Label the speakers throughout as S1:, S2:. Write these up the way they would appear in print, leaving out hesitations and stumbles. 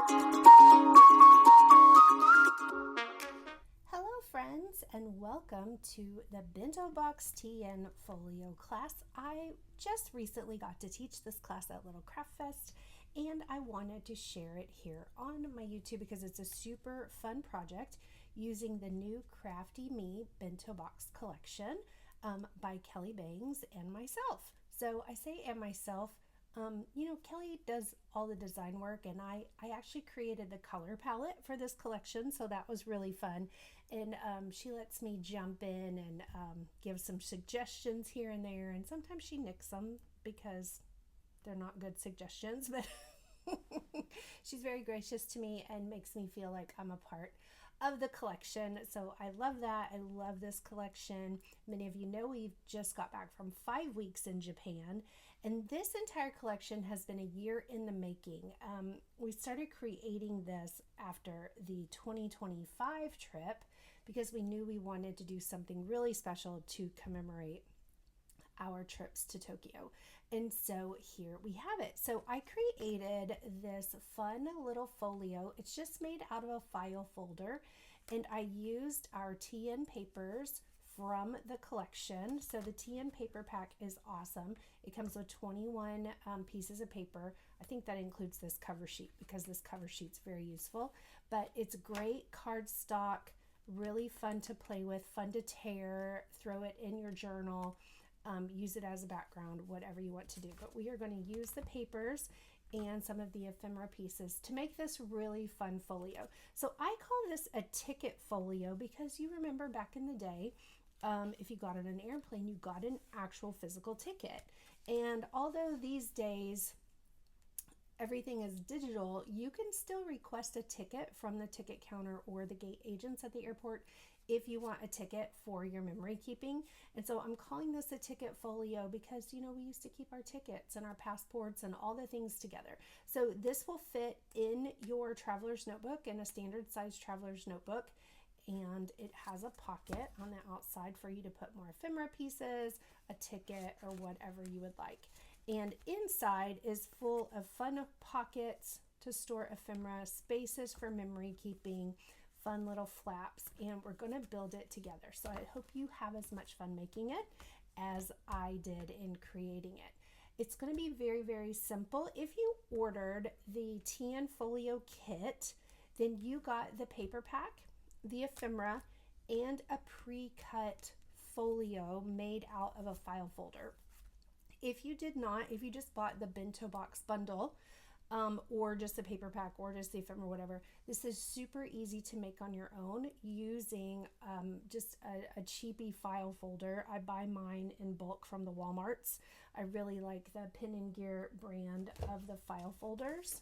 S1: Hello friends, and welcome to the Bento Box TN Folio class. I just recently got to teach this class at Little Craft Fest, and I wanted to share it here on my YouTube because it's a super fun project using the new CraftyMe Bento Box collection by Kelly Bangs and myself. So I say and myself, Kelly does all the design work, and I actually created the color palette for this collection, so that was really fun. And she lets me jump in and give some suggestions here and there, and sometimes she nicks them because they're not good suggestions, but she's very gracious to me and makes me feel like I'm a part of the collection. So I love that. I love this collection. Many of you know we've just got back from 5 weeks in Japan, and this entire collection has been a year in the making. We started creating this after the 2025 trip because we knew we wanted to do something really special to commemorate our trips to Tokyo. And so here we have it. So I created this fun little folio. It's just made out of a file folder, and I used our TN papers from the collection. So the TN paper pack is awesome. It comes with 21 pieces of paper. I think that includes this cover sheet because this cover sheet's very useful, but it's great cardstock, really fun to play with, fun to tear, throw it in your journal, use it as a background, whatever you want to do. But we are going to use the papers and some of the ephemera pieces to make this really fun folio. So I call this a ticket folio because you remember back in the day, if you got on an airplane, you got an actual physical ticket. And although these days everything is digital, you can still request a ticket from the ticket counter or the gate agents at the airport if you want a ticket for your memory keeping. And so I'm calling this a ticket folio because, we used to keep our tickets and our passports and all the things together. So this will fit in your traveler's notebook, in a standard size traveler's notebook. And it has a pocket on the outside for you to put more ephemera pieces, a ticket, or whatever you would like. And inside is full of fun pockets to store ephemera, spaces for memory keeping, fun little flaps, and we're going to build it together. So I hope you have as much fun making it as I did in creating it. It's going to be very, very simple. If you ordered the TN Folio kit, then you got the paper pack, the ephemera, and a pre-cut folio made out of a file folder. If you did not, if you just bought the Bento Box bundle, or just the paper pack or just the ephemera, whatever, this is super easy to make on your own using just a cheapy file folder. I buy mine in bulk from the Walmarts. I really like the Pin and Gear brand of the file folders,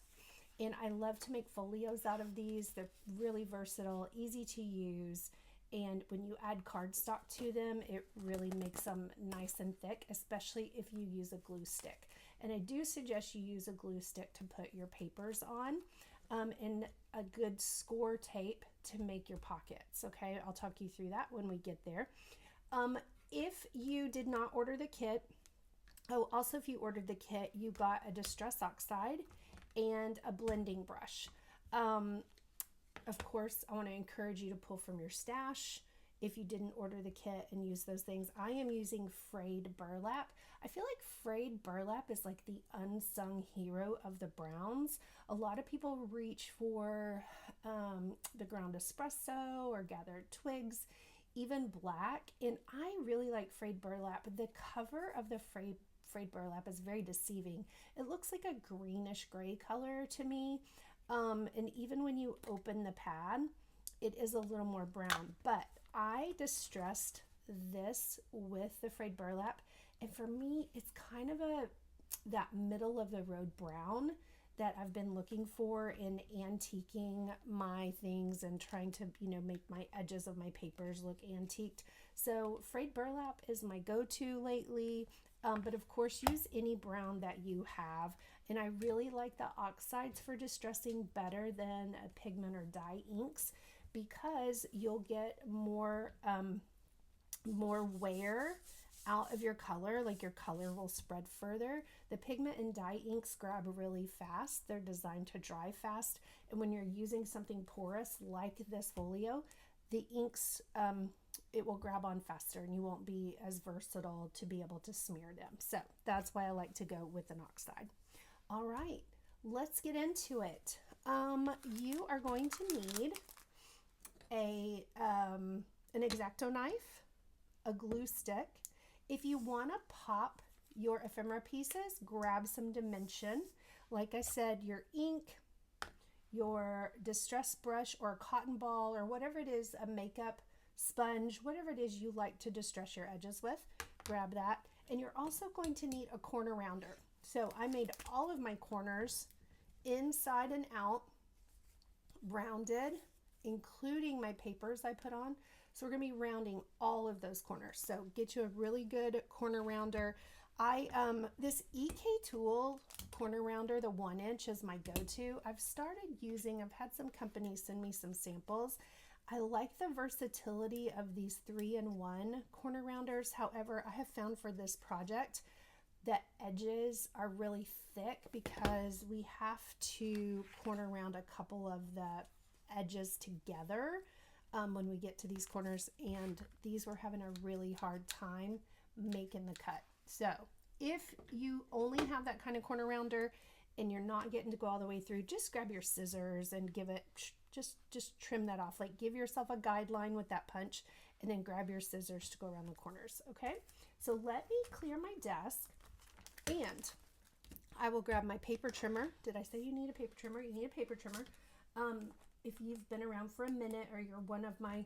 S1: and I love to make folios out of these. They're really versatile, easy to use, and when you add cardstock to them, it really makes them nice and thick, especially if you use a glue stick. And I do suggest you use a glue stick to put your papers on, and a good score tape to make your pockets. Okay, I'll talk you through that when we get there. If you did not order the kit, also if you ordered the kit, you got a Distress Oxide and a blending brush. Of course, I want to encourage you to pull from your stash if you didn't order the kit and use those things. I am using frayed burlap. I feel like frayed burlap is like the unsung hero of the browns. A lot of people reach for the ground espresso or gathered twigs, even black, and I really like frayed burlap. The cover of the frayed burlap is very deceiving. It looks like a greenish gray color to me, and even when you open the pad, it is a little more brown. But I distressed this with the frayed burlap, and for me it's kind of that middle of the road brown that I've been looking for in antiquing my things and trying to make my edges of my papers look antiqued. So frayed burlap is my go-to lately, but of course use any brown that you have. And I really like the oxides for distressing better than pigment or dye inks, because you'll get more wear out of your color, like your color will spread further. The pigment and dye inks grab really fast. They're designed to dry fast. And when you're using something porous like this folio, the inks, it will grab on faster and you won't be as versatile to be able to smear them. So that's why I like to go with an oxide. All right, let's get into it. You are going to need an X-Acto knife, a glue stick. If you want to pop your ephemera pieces, grab some dimension. Like I said, your ink, your distress brush or a cotton ball or whatever it is, a makeup sponge, whatever it is you like to distress your edges with, grab that. And you're also going to need a corner rounder. So I made all of my corners inside and out rounded, including my papers I put on. So we're going to be rounding all of those corners. So get you a really good corner rounder. This EK Tool corner rounder, the 1-inch is my go-to. I've had some companies send me some samples. I like the versatility of these 3-in-1 corner rounders. However, I have found for this project the edges are really thick because we have to corner round a couple of the edges together when we get to these corners, and these were having a really hard time making the cut. So if you only have that kind of corner rounder and you're not getting to go all the way through, just grab your scissors and give it, just trim that off. Like give yourself a guideline with that punch and then grab your scissors to go around the corners. Okay, so let me clear my desk and I will grab my paper trimmer. Did I say you need a paper trimmer? You need a paper trimmer. If you've been around for a minute or you're one of my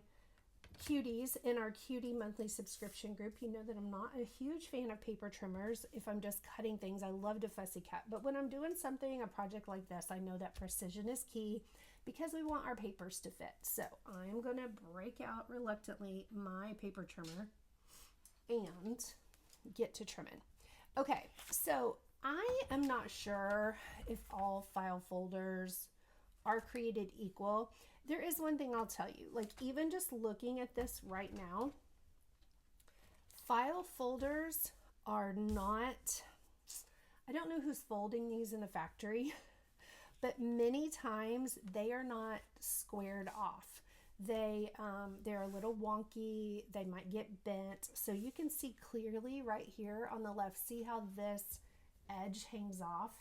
S1: cuties in our cutie monthly subscription group, you know that I'm not a huge fan of paper trimmers. If I'm just cutting things, I love to fussy cut. But when I'm doing something, a project like this, I know that precision is key because we want our papers to fit. So I'm going to break out reluctantly my paper trimmer and get to trimming. Okay, so I am not sure if all file folders are created equal. There is one thing I'll tell you, like even just looking at this right now, file folders are not, I don't know who's folding these in the factory, but many times they are not squared off. They're a little wonky, they might get bent. So you can see clearly right here on the left, see how this edge hangs off?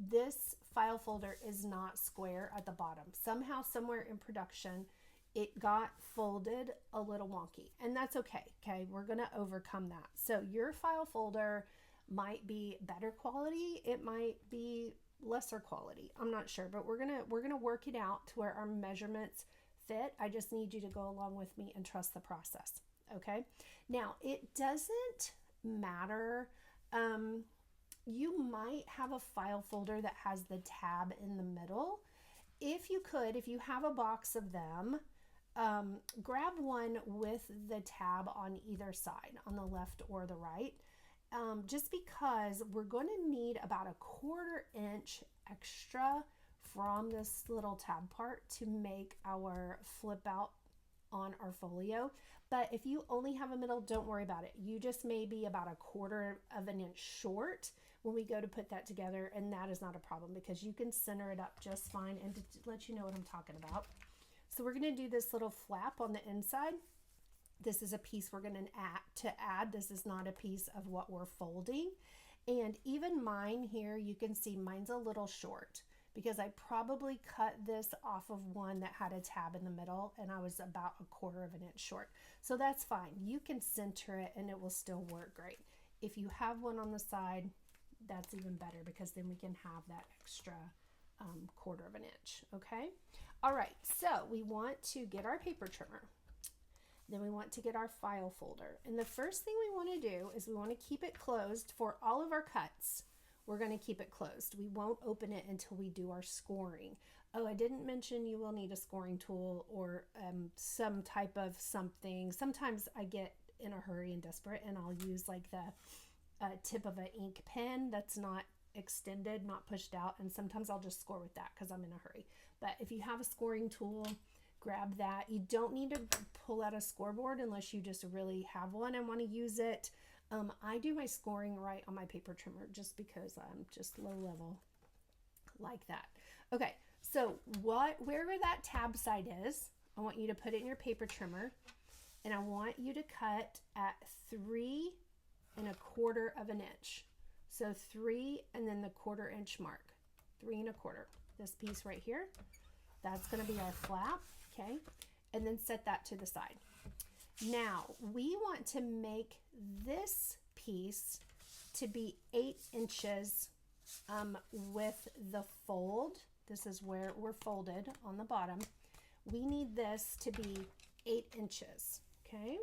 S1: This file folder is not square at the bottom. Somehow, somewhere in production, it got folded a little wonky, and that's okay. Okay, we're gonna overcome that. So your file folder might be better quality, it might be lesser quality. I'm not sure, but we're gonna work it out to where our measurements fit. I just need you to go along with me and trust the process. Okay. Now it doesn't matter. You might have a file folder that has the tab in the middle. If you have a box of them, grab one with the tab on either side, on the left or the right, just because we're going to need about a 1/4 inch extra from this little tab part to make our flip out on our folio. But if you only have a middle, don't worry about it. You just may be about a 1/4 of an inch short when we go to put that together, and that is not a problem because you can center it up just fine. And to let you know what I'm talking about, so we're going to do this little flap on the inside. This is a piece we're going to add. This is not a piece of what we're folding. And even mine here, you can see mine's a little short because I probably cut this off of one that had a tab in the middle and I was about a 1/4 of an inch short. So that's fine. You can center it and it will still work great. If you have one on the side, that's even better because then we can have that extra 1/4 of an inch. Okay. All right. So we want to get our paper trimmer. Then we want to get our file folder. And the first thing we want to do is we want to keep it closed for all of our cuts. We're going to keep it closed. We won't open it until we do our scoring. Oh, I didn't mention you will need a scoring tool or some type of something. Sometimes I get in a hurry and desperate and I'll use like the tip of an ink pen that's not extended, not pushed out. And sometimes I'll just score with that because I'm in a hurry. But if you have a scoring tool, grab that. You don't need to pull out a scoreboard unless you just really have one and want to use it. I do my scoring right on my paper trimmer just because I'm just low level like that. Okay, so wherever that tab side is, I want you to put it in your paper trimmer, and I want you to cut at 3 1/4 of an inch. So 3 and then the 1/4 inch mark, 3 1/4. This piece right here, that's going to be our flap, okay? And then set that to the side. Now we want to make this piece to be 8 inches with the fold. This is where we're folded on the bottom. We need this to be 8 inches, okay?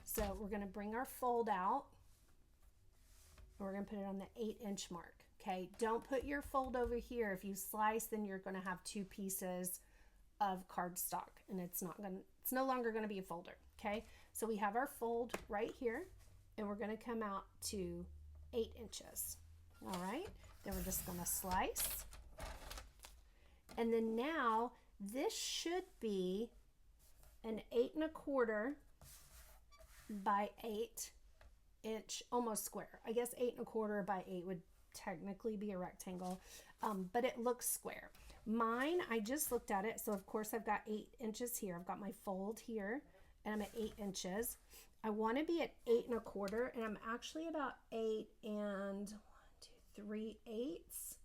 S1: So we're going to bring our fold out. We're going to put it on the 8-inch mark, okay? Don't put your fold over here. If you slice, then you're going to have 2 pieces of cardstock, and it's no longer going to be a folder, okay? So we have our fold right here, and we're going to come out to 8 inches. All right, then we're just going to slice. And then now this should be an 8 1/4 by 8 inch, almost square. I guess 8 1/4 by 8 would technically be a rectangle, but it looks square. Mine, I just looked at it, so of course I've got 8 inches here. I've got my fold here, and I'm at 8 inches. I want to be at 8 1/4, and I'm actually about 8 3/8,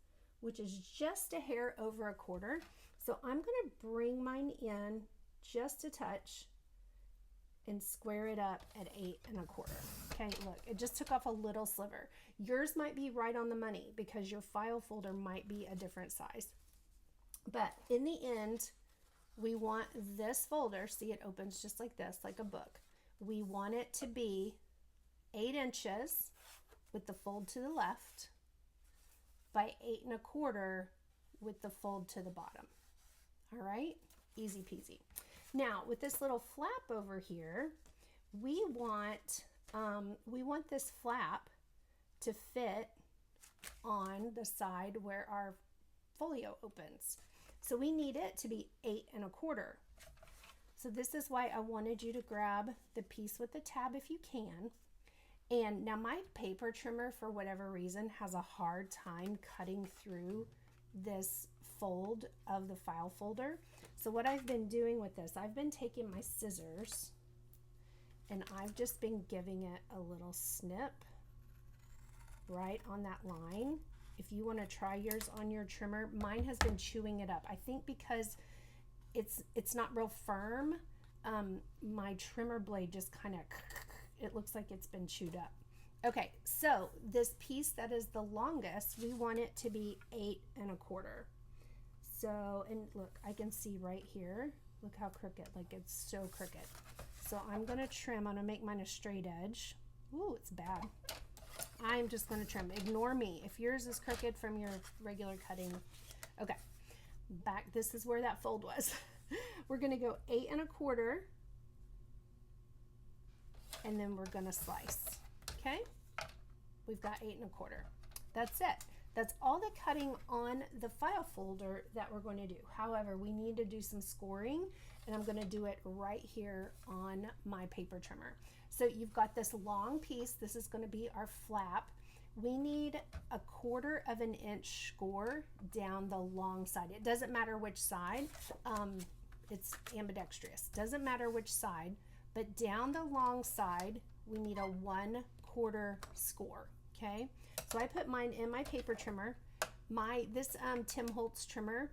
S1: which is just a hair over a quarter. So I'm going to bring mine in just a touch and square it up at 8 1/4. Okay, look, it just took off a little sliver. Yours might be right on the money because your file folder might be a different size. But in the end, we want this folder, see, it opens just like this, like a book. We want it to be 8 inches with the fold to the left by 8 1/4 with the fold to the bottom. All right, easy peasy. Now with this little flap over here, we want this flap to fit on the side where our folio opens. So we need it to be 8 1/4. So this is why I wanted you to grab the piece with the tab if you can. And now my paper trimmer, for whatever reason, has a hard time cutting through this fold of the file folder. So what I've been doing with this, I've been taking my scissors and I've just been giving it a little snip right on that line. If you want to try yours on your trimmer, mine has been chewing it up. I think because it's not real firm, my trimmer blade just kind of, it looks like it's been chewed up. Okay, so this piece that is the longest, we want it to be 8 1/4. So, and look, I can see right here, look how crooked, like it's so crooked. So I'm gonna trim, I'm gonna make mine a straight edge. Ooh, it's bad. I'm just gonna trim, ignore me. If yours is crooked from your regular cutting. Okay, back, this is where that fold was. We're gonna go 8 1/4, and then we're gonna slice, okay? We've got 8 1/4. That's it. That's all the cutting on the file folder that we're going to do. However, we need to do some scoring, and I'm going to do it right here on my paper trimmer. So you've got this long piece. This is going to be our flap. We need a 1/4 of an inch score down the long side. It doesn't matter which side. It's ambidextrous. Doesn't matter which side, but down the long side, we need a 1/4 score, okay? So I put mine in my paper trimmer. This Tim Holtz trimmer,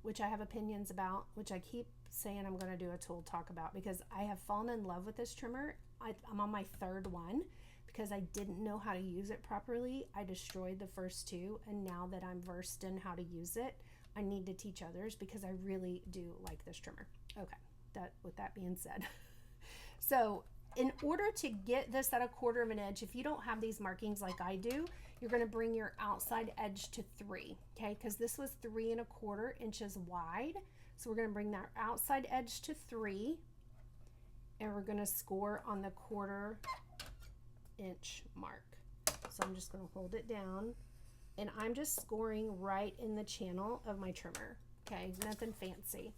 S1: which I have opinions about, which I keep saying I'm going to do a tool talk about because I have fallen in love with this trimmer. I'm on my 3rd one because I didn't know how to use it properly. I destroyed the first 2, and now that I'm versed in how to use it, I need to teach others because I really do like this trimmer. Okay, with that being said. So in order to get this at a 1/4 of an inch, if you don't have these markings like I do, you're going to bring your outside edge to 3, okay? Because this was 3 1/4 inches wide. So we're going to bring that outside edge to 3, and we're going to score on the 1/4 inch mark. So I'm just going to hold it down, and I'm just scoring right in the channel of my trimmer, okay? Nothing fancy.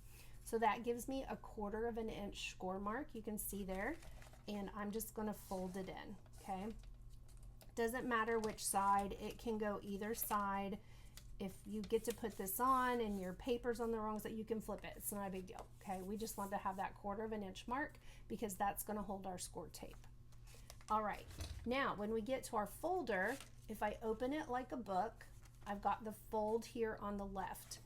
S1: So that gives me a 1/4 of an inch score mark, you can see there, and I'm just going to fold it in, okay? Doesn't matter which side, it can go either side. If you get to put this on and your paper's on the wrong side, you can flip it. It's not a big deal, okay? We just want to have that 1/4 of an inch mark because that's going to hold our score tape. All right, now when we get to our folder, if I open it like a book, I've got the fold here on the left.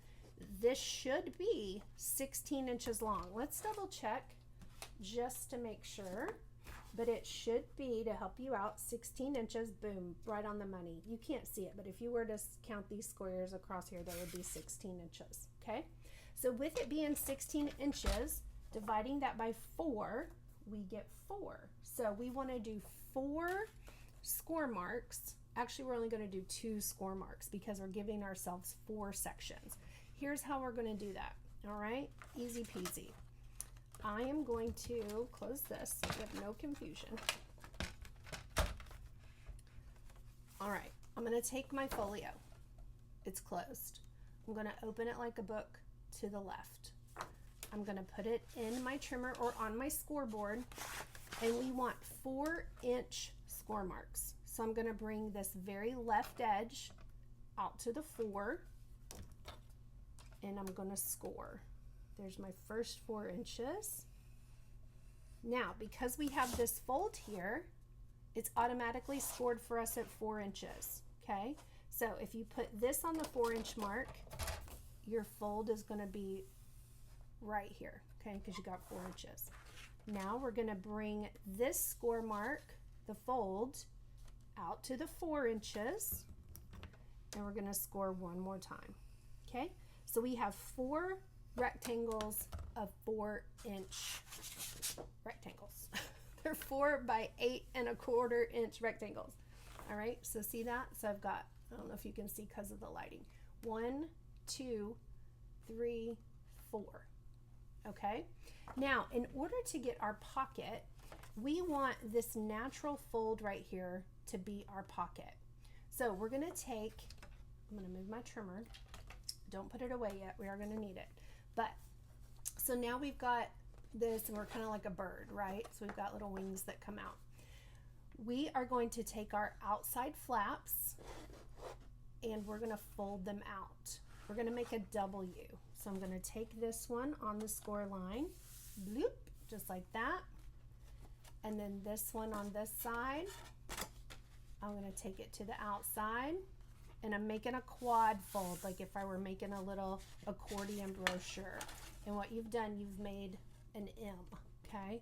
S1: This should be 16 inches long. Let's double check just to make sure, but it should be, to help you out, 16 inches, boom, right on the money. You can't see it, but if you were to count these squares across here, that would be 16 inches, okay? So with it being 16 inches, dividing that by 4, we get 4. So we want to do 4 score marks. Actually, we're only going to do 2 score marks because we're giving ourselves 4 sections. Here's how we're going to do that, all right? Easy peasy. I am going to close this so we have no confusion. All right, I'm going to take my folio. It's closed. I'm going to open it like a book to the left. I'm going to put it in my trimmer or on my scoreboard, and we want 4-inch score marks. So I'm going to bring this very left edge out to the 4, and I'm going to score. There's my first 4 inches. Now, because we have this fold here, it's automatically scored for us at 4 inches, okay? So if you put this on the 4-inch mark, your fold is going to be right here, okay, because you got 4 inches. Now we're going to bring this score mark, the fold, out to the 4 inches, and we're going to score one more time, okay? So we have 4 rectangles of 4-inch rectangles. They're 4 by 8¼ inch rectangles. All right, so see that? So I've got, I don't know if you can see because of the lighting, 1, 2, 3, 4. Okay, now in order to get our pocket, we want this natural fold right here to be our pocket. So we're going to take, I'm going to move my trimmer. Don't put it away yet, we are going to need it. But so now we've got this, and we're kind of like a bird, right? So we've got little wings that come out. We are going to take our outside flaps and we're going to fold them out. We're going to make a W. So I'm going to take this one on the score line, bloop, just like that. And then this one on this side, I'm going to take it to the outside, and I'm making a quad fold, like if I were making a little accordion brochure. And what you've done, you've made an M, okay,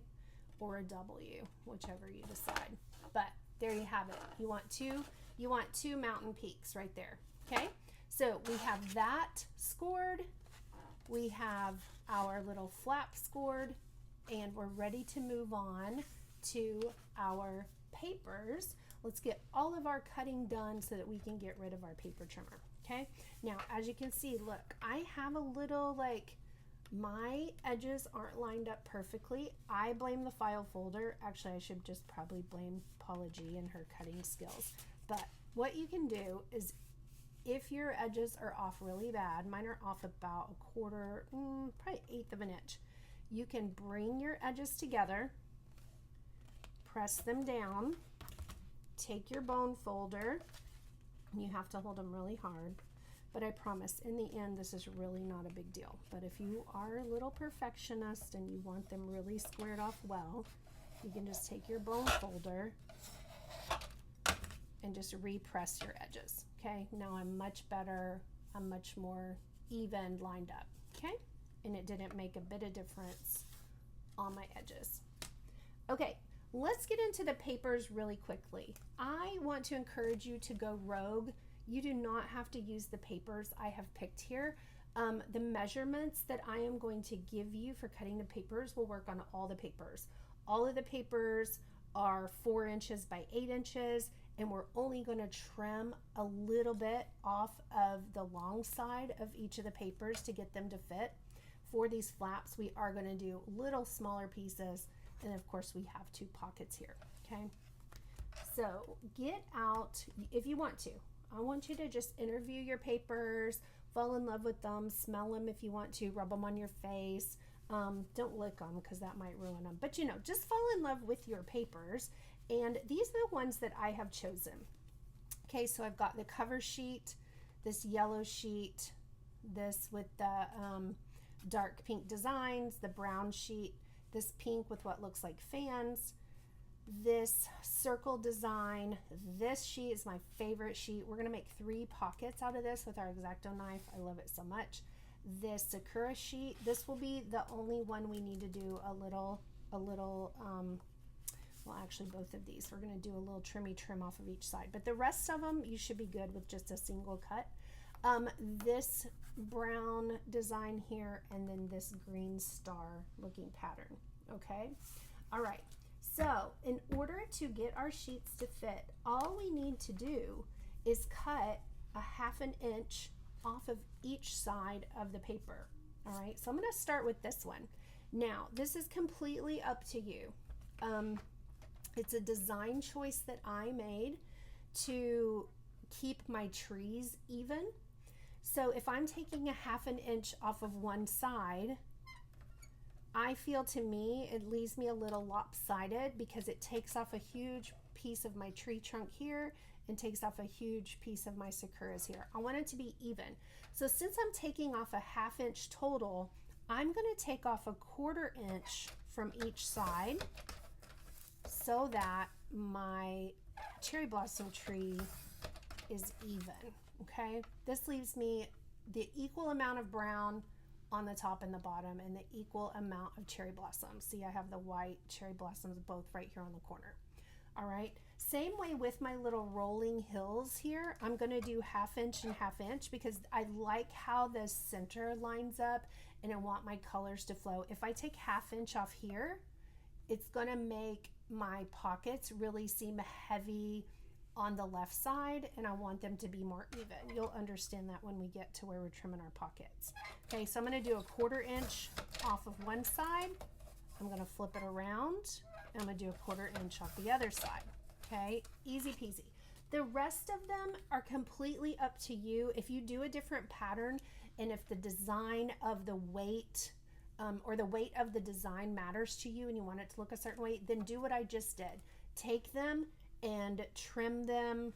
S1: or a W, whichever you decide. But there you have it. You want two mountain peaks right there, okay? So we have that scored, we have our little flap scored, and we're ready to move on to our papers. Let's get all of our cutting done so that we can get rid of our paper trimmer, okay? Now, as you can see, look, I have a little, like, my edges aren't lined up perfectly. I blame the file folder. Actually, I should just probably blame Paula G and her cutting skills. But what you can do is, if your edges are off really bad, mine are off about a 1/4, probably 1/8 of an inch, you can bring your edges together, press them down, take your bone folder, and you have to hold them really hard. But I promise, in the end, this is really not a big deal. But if you are a little perfectionist and you want them really squared off well, you can just take your bone folder and just repress your edges, okay? Now I'm much better, I'm much more even lined up, okay? And it didn't make a bit of difference on my edges. Okay, let's get into the papers really quickly. I want to encourage you to go rogue. You do not have to use the papers I have picked here. The measurements that I am going to give you for cutting the papers will work on all the papers. All of the papers are 4 inches by 8 inches, and we're only going to trim a little bit off of the long side of each of the papers to get them to fit. For these flaps, we are going to do little smaller pieces, and of course we have 2 pockets here, okay? So get out, if you want to, I want you to just interview your papers, fall in love with them, smell them if you want to, rub them on your face. Don't lick them because that might ruin them. But you know, just fall in love with your papers. And these are the ones that I have chosen. Okay, so I've got the cover sheet, this yellow sheet, this with the dark pink designs, the brown sheet, this pink with what looks like fans, this circle design. This sheet is my favorite sheet. We're going to make 3 pockets out of this with our X-Acto knife. I love it so much. This Sakura sheet, this will be the only one we need to do a little well, actually both of these we're going to do a little trim off of each side, but the rest of them you should be good with just a single cut. This brown design here, and then this green star looking pattern. Okay, all right, so in order to get our sheets to fit, all we need to do is cut a 1/2 inch off of each side of the paper. All right, so I'm going to start with this one. Now this is completely up to you. It's a design choice that I made to keep my trees even. So if I'm taking a 1/2 inch off of one side, I feel, to me, it leaves me a little lopsided because it takes off a huge piece of my tree trunk here and takes off a huge piece of my sakuras here. I want it to be even. So since I'm taking off a 1/2 inch total, I'm going to take off a 1/4 inch from each side so that my cherry blossom tree is even. Okay, this leaves me the equal amount of brown on the top and the bottom and the equal amount of cherry blossoms. See, I have the white cherry blossoms both right here on the corner. All right, same way with my little rolling hills here. I'm going to do 1/2 inch and 1/2 inch because I like how the center lines up and I want my colors to flow. If I take 1/2 inch off here, it's going to make my pockets really seem heavy on the left side, and I want them to be more even. You'll understand that when we get to where we're trimming our pockets. Okay, so I'm going to do a 1/4 inch off of one side. I'm going to flip it around, and I'm going to do a 1/4 inch off the other side. Okay, easy peasy. The rest of them are completely up to you. If you do a different pattern, and if the design of the weight or the weight of the design matters to you and you want it to look a certain way, then do what I just did. Take them and trim them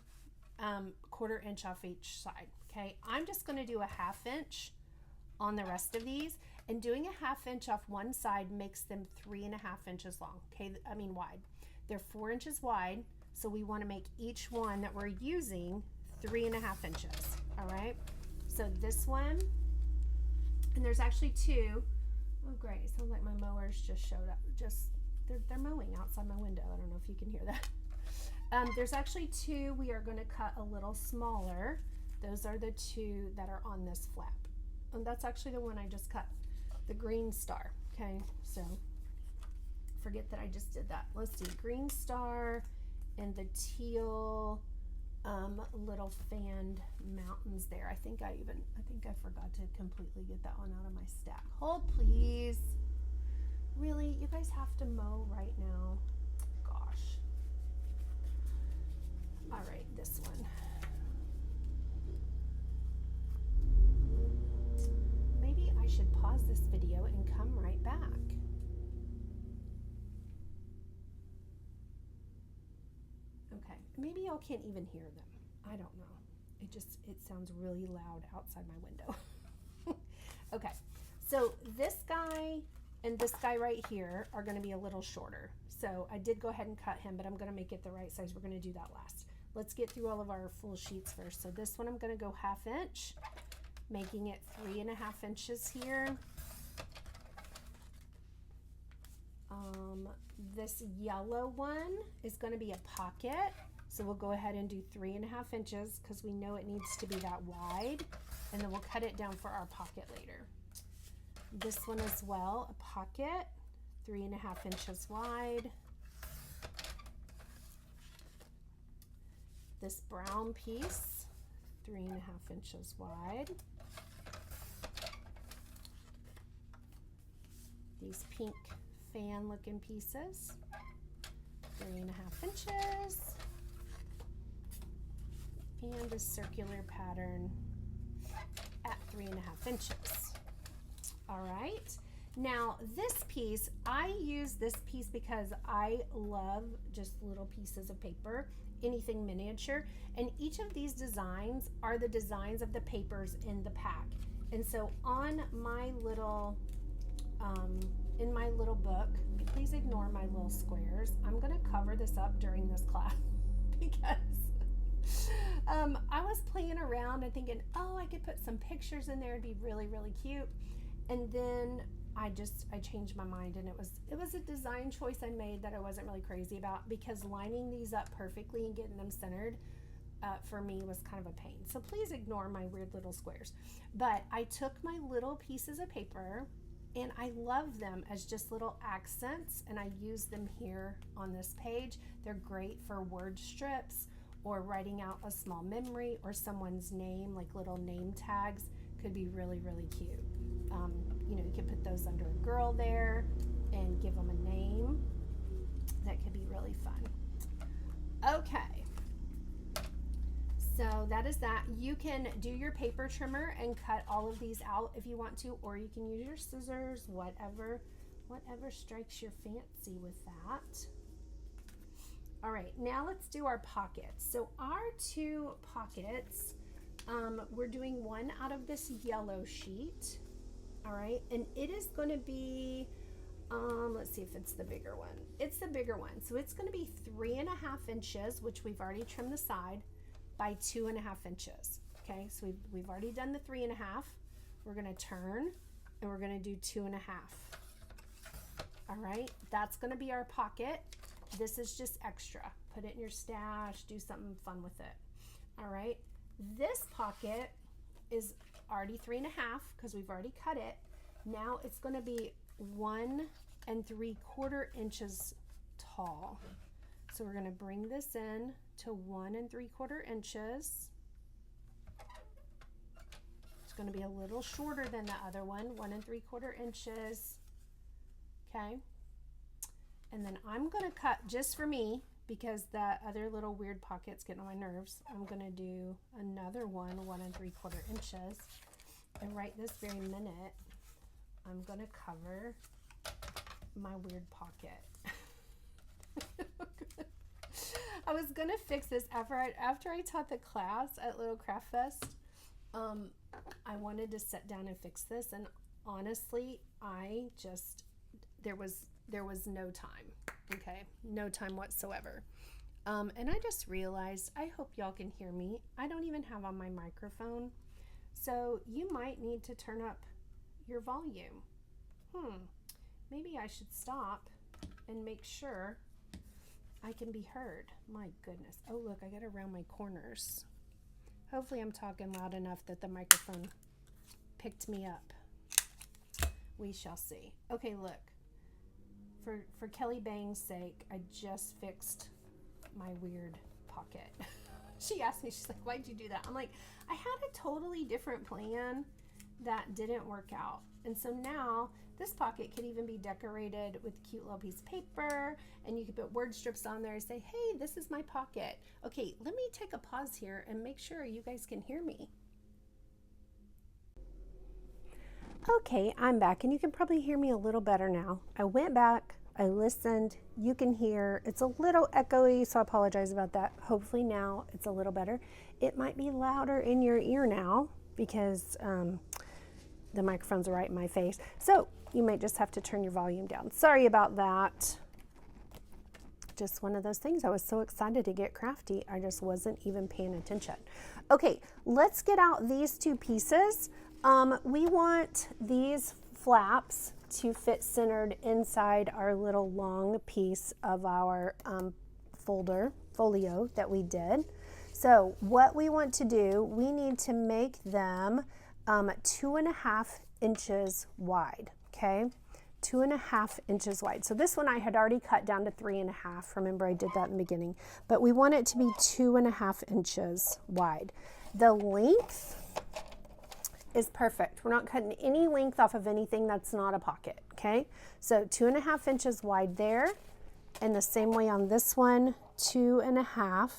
S1: 1/4 inch off each side. Okay, I'm just going to do a 1/2 inch on the rest of these, and doing a 1/2 inch off one side makes them 3.5 inches long. Okay, wide. They're 4 inches wide, so we want to make each one that we're using 3.5 inches. All right, so this one, and there's actually 2. Oh great, it sounds like my mowers just showed up. They're mowing outside my window. I don't know if you can hear that. There's actually 2 we are going to cut a little smaller. Those are the 2 that are on this flap. And that's actually the one I just cut, the green star. Okay, so forget that I just did that. Let's see, green star and the teal little fanned mountains there. I think I forgot to completely get that one out of my stack. Hold please. Really, you guys have to mow right now? Gosh. All right, this one. Maybe I should pause this video and come right back. Okay, maybe y'all can't even hear them. I don't know. It sounds really loud outside my window. Okay, so this guy and this guy right here are going to be a little shorter. So I did go ahead and cut him, but I'm going to make it the right size. We're going to do that last. Let's get through all of our full sheets first. So this one I'm going to go 1/2 inch, making it 3.5 inches here. This yellow one is going to be a pocket. So we'll go ahead and do 3.5 inches because we know it needs to be that wide, and then we'll cut it down for our pocket later. This one as well, a pocket, 3.5 inches wide. This brown piece, 3.5 inches wide. These pink fan looking pieces, 3.5 inches. And a circular pattern at 3.5 inches. All right, Now this piece, I use this piece because I love just little pieces of paper, anything miniature, and each of these designs are the designs of the papers in the pack. And so on my little, in my little book, please ignore my little squares. I'm gonna cover this up during this class because I was playing around and thinking, oh, I could put some pictures in there, it'd be really, really cute. And then I changed my mind, and it was a design choice I made that I wasn't really crazy about, because lining these up perfectly and getting them centered for me was kind of a pain. So please ignore my weird little squares. But I took my little pieces of paper, and I love them as just little accents, and I use them here on this page. They're great for word strips or writing out a small memory or someone's name, like little name tags. Could be really, really cute. You know, you could put those under a girl there and give them a name. That could be really fun. Okay, so that is that. You can do your paper trimmer and cut all of these out if you want to, or you can use your scissors, whatever strikes your fancy with that. All right, now let's do our pockets. So our two pockets, we're doing one out of this yellow sheet. All right, and it is going to be, let's see if it's the bigger one. It's the bigger one. So it's going to be 3.5 inches, which we've already trimmed the side, by 2.5 inches. Okay, so we've already done the 3.5. We're going to turn, and we're going to do 2.5. All right, that's going to be our pocket. This is just extra. Put it in your stash, do something fun with it. All right, this pocket is already 3.5 because we've already cut it. Now it's going to be 1 3/4 inches tall. So we're going to bring this in to 1 3/4 inches. It's going to be a little shorter than the other one, 1 3/4 inches. Okay. And then I'm going to cut just for me, because the other little weird pockets getting on my nerves. I'm going to do another one, 1 3/4 inches. And right this very minute, I'm going to cover my weird pocket. I was going to fix this after I taught the class at Little Craft Fest. I wanted to sit down and fix this, and honestly, there was no time. Okay, no time whatsoever. And I just realized, I hope y'all can hear me. I don't even have on my microphone. So you might need to turn up your volume. Maybe I should stop and make sure I can be heard. My goodness. Oh, look, I got to round my corners. Hopefully I'm talking loud enough that the microphone picked me up. We shall see. Okay, look. For Kelly Bang's sake, I just fixed my weird pocket. She asked me, she's like, why'd you do that? I'm like, I had a totally different plan that didn't work out. And so now this pocket could even be decorated with a cute little piece of paper, and you could put word strips on there and say, hey, this is my pocket. Okay, let me take a pause here and make sure you guys can hear me. Okay, I'm back, and you can probably hear me a little better now. I went back, I listened, you can hear, it's a little echoey, so I apologize about that. Hopefully now it's a little better. It might be louder in your ear now because the microphone's right in my face. So you might just have to turn your volume down. Sorry about that. Just one of those things. I was so excited to get crafty, I just wasn't even paying attention. Okay, let's get out these two pieces. We want these flaps to fit centered inside our little long piece of our folio that we did. So what we want to do, we need to make them 2.5 inches wide, okay? 2.5 inches wide. So this one I had already cut down to 3.5. Remember, I did that in the beginning, but we want it to be 2.5 inches wide. The length is perfect. We're not cutting any length off of anything that's not a pocket, okay? So 2.5 inches wide there, and the same way on this one, 2.5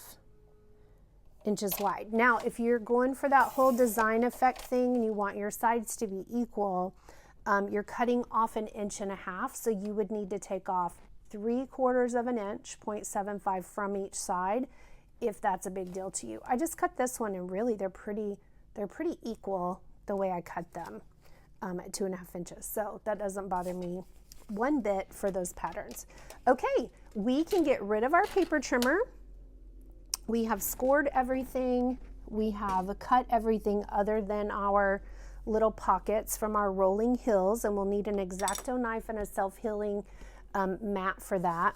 S1: inches wide. Now, if you're going for that whole design effect thing and you want your sides to be equal, you're cutting off 1.5 inches, so you would need to take off 3/4 of an inch, 0.75 from each side, if that's a big deal to you. I just cut this one, and really they're pretty equal the way I cut them at 2.5 inches. So that doesn't bother me one bit for those patterns. Okay, we can get rid of our paper trimmer. We have scored everything. We have cut everything other than our little pockets from our rolling hills, and we'll need an X-Acto knife and a self-healing mat for that.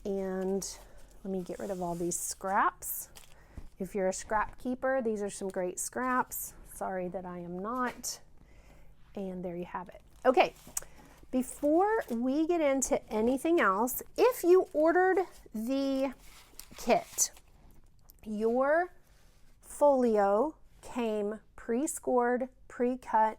S1: And let me get rid of all these scraps. If you're a scrap keeper, these are some great scraps. Sorry that I am not. And there you have it. Okay, before we get into anything else, if you ordered the kit, your folio came pre-scored, pre-cut,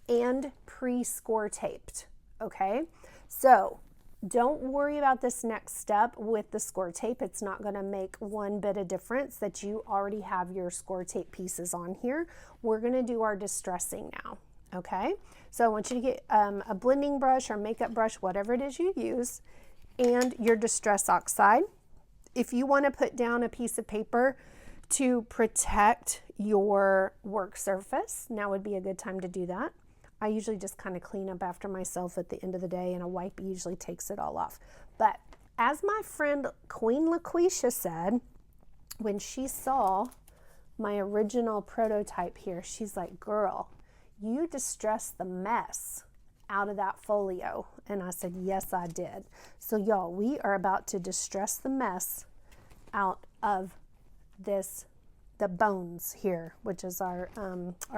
S1: and pre-score taped, okay? So don't worry about this next step with the score tape. It's not gonna make one bit of difference that you already have your score tape pieces on here. We're gonna do our distressing now, okay? So I want you to get a blending brush or makeup brush, whatever it is you use, and your distress oxide. If you wanna put down a piece of paper to protect your work surface, now would be a good time to do that. I usually just kind of clean up after myself at the end of the day, and a wipe usually takes it all off. But as my friend Queen LaQuisha said, when she saw my original prototype here, she's like, girl, you distressed the mess out of that folio. And I said, yes, I did. So y'all, we are about to distress the mess out of the bones here, which is our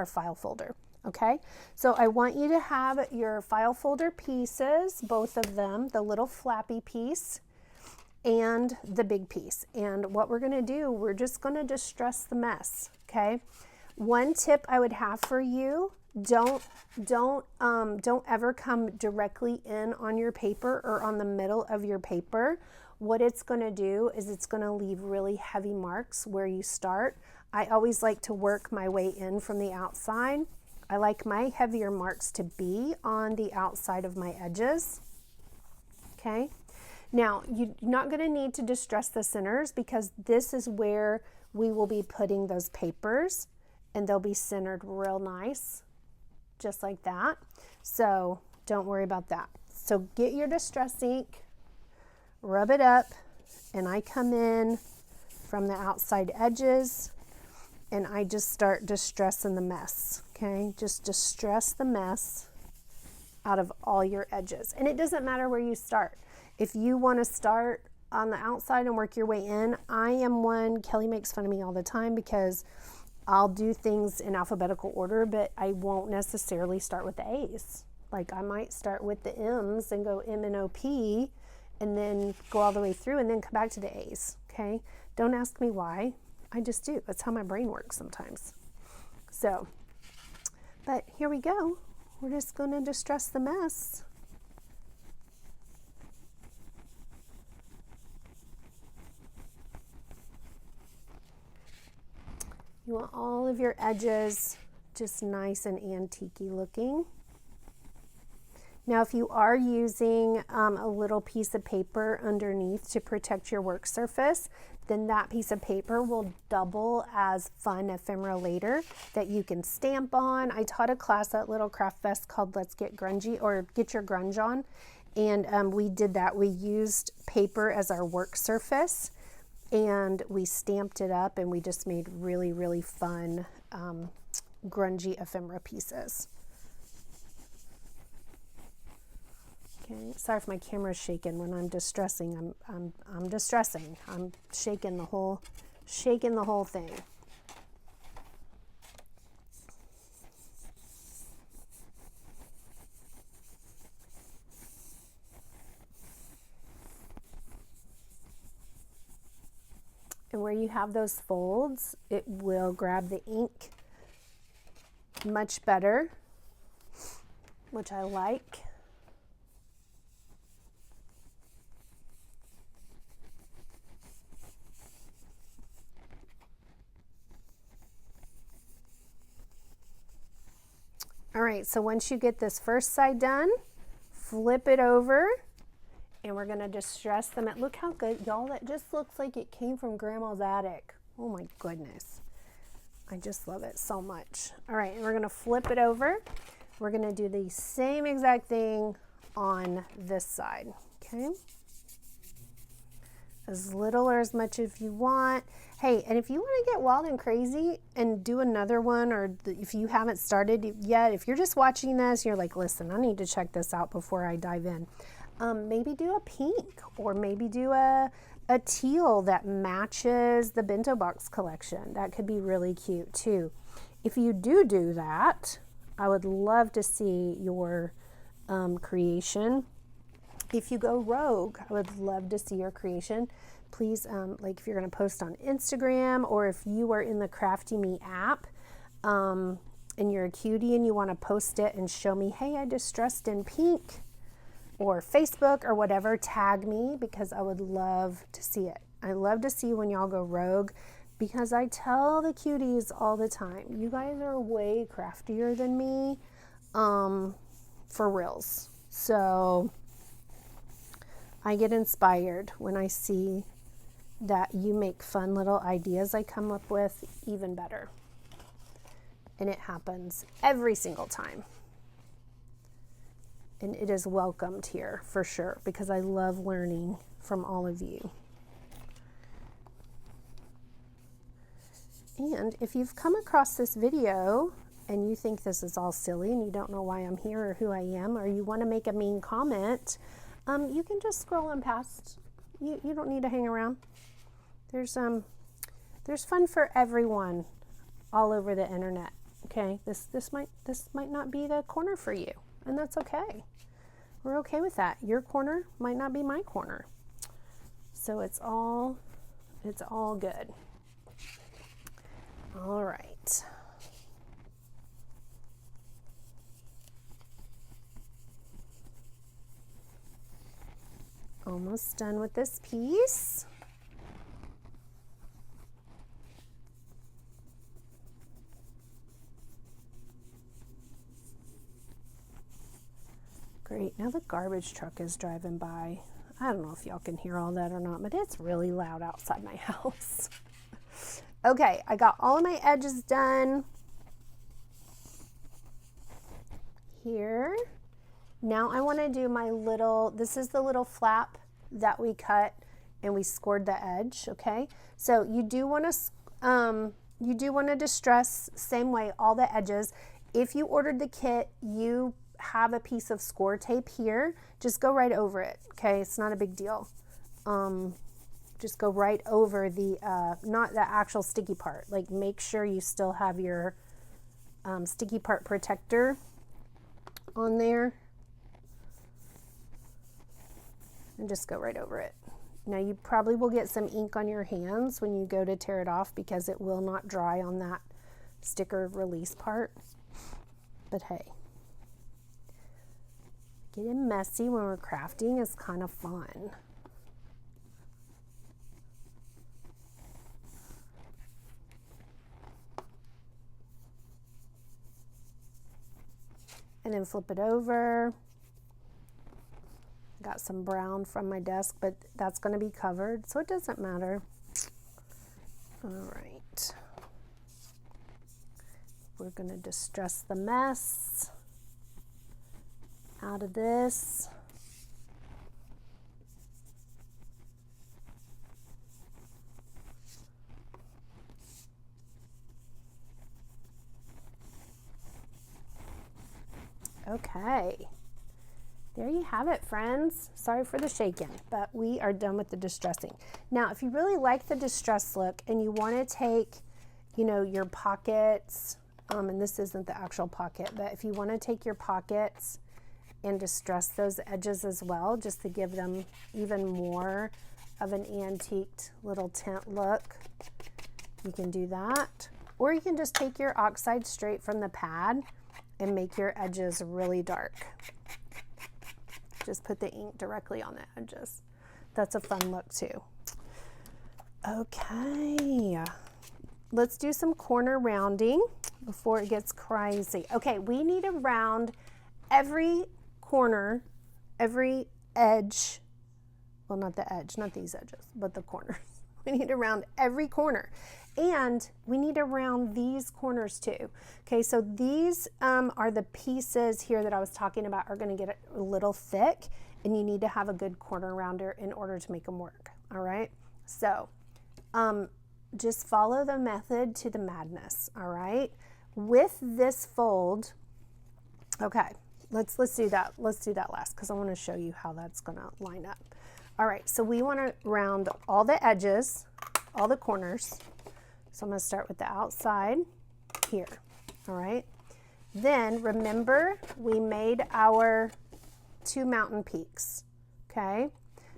S1: file folder. Okay, so I want you to have your file folder pieces, both of them, the little flappy piece and the big piece. And what we're gonna do, we're just gonna distress the mess, okay? One tip I would have for you, don't ever come directly in on your paper or on the middle of your paper. What it's gonna do is it's gonna leave really heavy marks where you start. I always like to work my way in from the outside. I like my heavier marks to be on the outside of my edges, okay? Now, you're not gonna need to distress the centers because this is where we will be putting those papers, and they'll be centered real nice, just like that. So don't worry about that. So get your distress ink, rub it up, and I come in from the outside edges, and I just start distressing the mess, okay? Just distress the mess out of all your edges. And it doesn't matter where you start. If you want to start on the outside and work your way in, I am one, Kelly makes fun of me all the time because I'll do things in alphabetical order, but I won't necessarily start with the A's. Like I might start with the M's and go M and O P, and then go all the way through and then come back to the A's, okay? Don't ask me why. I just do. That's how my brain works sometimes. So, but here we go. We're just going to distress the mess. You want all of your edges just nice and antique-y looking. Now, if you are using a little piece of paper underneath to protect your work surface, then that piece of paper will double as fun ephemera later that you can stamp on. I taught a class at Little Craft Fest called Let's Get Grungy, or Get Your Grunge On, and we did that. We used paper as our work surface, and we stamped it up, and we just made really, really fun grungy ephemera pieces. Okay, sorry if my camera's shaking when I'm distressing. I'm distressing. I'm shaking the whole thing. And where you have those folds, it will grab the ink much better, which I like. All right, so once you get this first side done, flip it over, and we're gonna distress them. Look how good, y'all, that just looks like it came from Grandma's attic. Oh my goodness. I just love it so much. All right, and we're gonna flip it over. We're gonna do the same exact thing on this side, okay? As little or as much if you want. Hey, and if you want to get wild and crazy and do another one, or if you haven't started yet, if you're just watching this, you're like, listen, I need to check this out before I dive in. Maybe do a pink, or maybe do a teal that matches the Bento Box collection. That could be really cute too. If you do that, I would love to see your creation. If you go rogue, I would love to see your creation. Please, like if you're going to post on Instagram, or if you are in the CraftyMe app and you're a cutie and you want to post it and show me, hey, I distressed in pink, or Facebook or whatever, tag me, because I would love to see it. I love to see when y'all go rogue, because I tell the cuties all the time, you guys are way craftier than me, for reals. So I get inspired when I see that you make fun little ideas I come up with even better. And it happens every single time. And it is welcomed here for sure, because I love learning from all of you. And if you've come across this video and you think this is all silly and you don't know why I'm here or who I am, or you want to make a mean comment, you can just scroll on past. You don't need to hang around. There's fun for everyone all over the internet. Okay, this might not be the corner for you, and that's okay. We're okay with that. Your corner might not be my corner, so it's all good. All right. Almost done with this piece. Great, now the garbage truck is driving by. I don't know if y'all can hear all that or not, but it's really loud outside my house. Okay, I got all of my edges done here. Now I want to do my little, this is the little flap that we cut and we scored the edge, okay? So you do want to distress same way all the edges. If you ordered the kit, you have a piece of score tape here. Just go right over it, okay? It's not a big deal. Just go right over the, not the actual sticky part. Like make sure you still have your sticky part protector on there. And just go right over it. Now you probably will get some ink on your hands when you go to tear it off, because it will not dry on that sticker release part. But hey, getting messy when we're crafting is kind of fun. And then flip it over. Got some brown from my desk, but that's going to be covered, so it doesn't matter. All right. We're going to distress the mess out of this. Okay. There you have it, friends. Sorry for the shaking, but we are done with the distressing. Now, if you really like the distress look and you want to take, you know, your pockets, and this isn't the actual pocket, but if you want to take your pockets and distress those edges as well, just to give them even more of an antiqued little tint look, you can do that. Or you can just take your oxide straight from the pad and make your edges really dark. Just put the ink directly on the edges. That's a fun look too. Okay, let's do some corner rounding. before it gets crazy. Okay, we need to round every corner, every edge. Well, not the edge, not these edges, but the corners. We need to round every corner. And we need to round these corners too. Okay, so these are the pieces here that I was talking about are going to get a little thick, and you need to have a good corner rounder in order to make them work. All right, so just follow the method to the madness. All right, with this fold, okay, let's do that. Let's do that last because I want to show you how that's going to line up. All right, so we want to round all the edges, all the corners. So I'm going to start with the outside here, all right? Then remember we made our 2 mountain peaks, okay?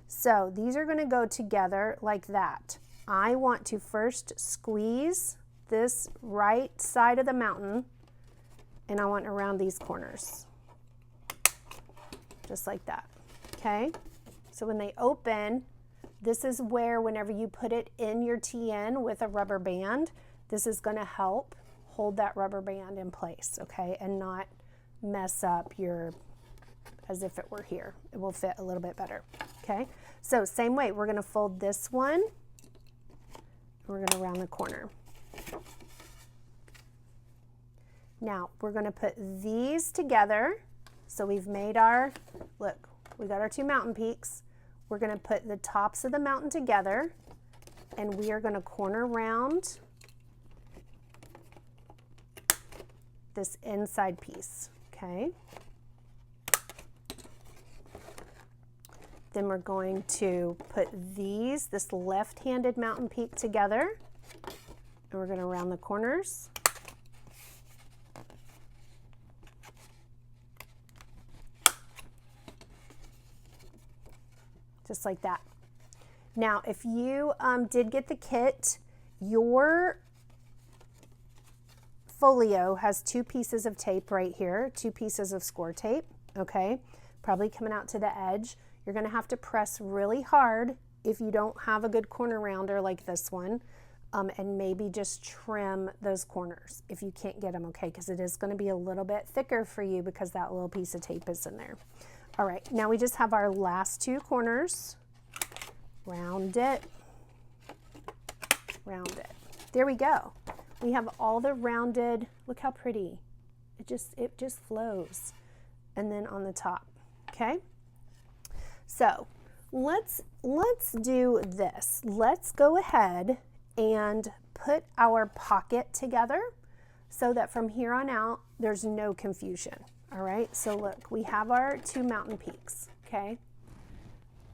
S1: So these are going to go together like that. I want to first squeeze this right side of the mountain, and I want to round these corners, just like that, okay? So when they open, this is where whenever you put it in your TN with a rubber band, this is going to help hold that rubber band in place, okay, and not mess up your, as if it were here. It will fit a little bit better, okay? So same way, we're going to fold this one, we're going to round the corner. Now, we're going to put these together. So we've made our, look, we got our 2 mountain peaks. We're going to put the tops of the mountain together, and we are going to corner round this inside piece, okay? Then we're going to put this left-handed mountain peak together, and we're going to round the corners. Just like that. Now, if you did get the kit, your folio has 2 pieces of tape right here, 2 pieces of score tape, okay? Probably coming out to the edge. You're gonna have to press really hard if you don't have a good corner rounder like this one, and maybe just trim those corners if you can't get them, okay? Because it is gonna be a little bit thicker for you because that little piece of tape is in there. All right, now we just have our last 2 corners. Round it, round it. There we go. We have all the rounded, look how pretty. It just flows. And then on the top, okay? So let's do this. Let's go ahead and put our pocket together so that from here on out, there's no confusion. All right, so look, we have our 2 mountain peaks, okay?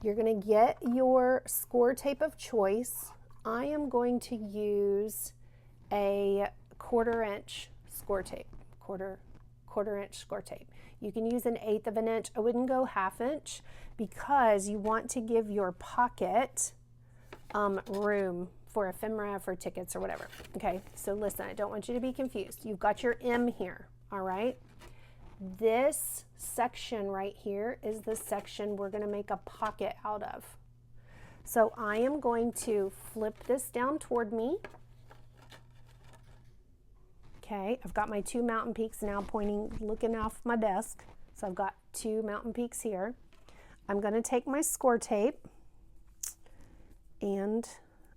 S1: You're gonna get your score tape of choice. I am going to use a 1/4 inch score tape, quarter inch score tape. You can use an 1/8 of an inch. I wouldn't go 1/2 inch because you want to give your pocket room for ephemera, for tickets or whatever, okay? So listen, I don't want you to be confused. You've got your M here, all right? This section right here is the section we're going to make a pocket out of. So I am going to flip this down toward me. Okay, I've got my 2 mountain peaks now pointing, looking off my desk. So I've got 2 mountain peaks here. I'm going to take my score tape, and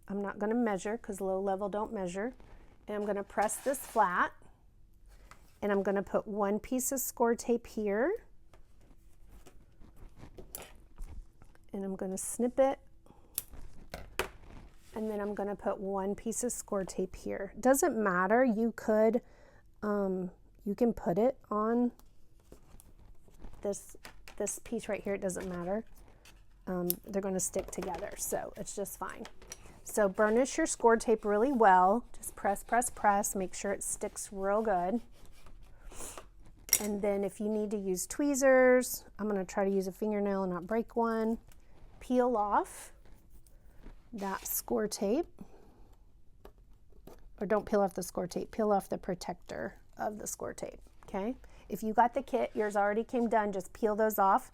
S1: I'm not going to measure because low level don't measure. And I'm going to press this flat. And I'm going to put 1 piece of score tape here, and I'm going to snip it, and then I'm going to put 1 piece of score tape here. Doesn't matter, you could you can put it on this piece right here, it doesn't matter. They're going to stick together, so it's just fine. So burnish your score tape really well. Just press, press, press, make sure it sticks real good. And then if you need to use tweezers, I'm going to try to use a fingernail and not break one. Peel off that score tape. Or don't peel off the score tape, peel off the protector of the score tape, okay? If you got the kit, yours already came done, just peel those off.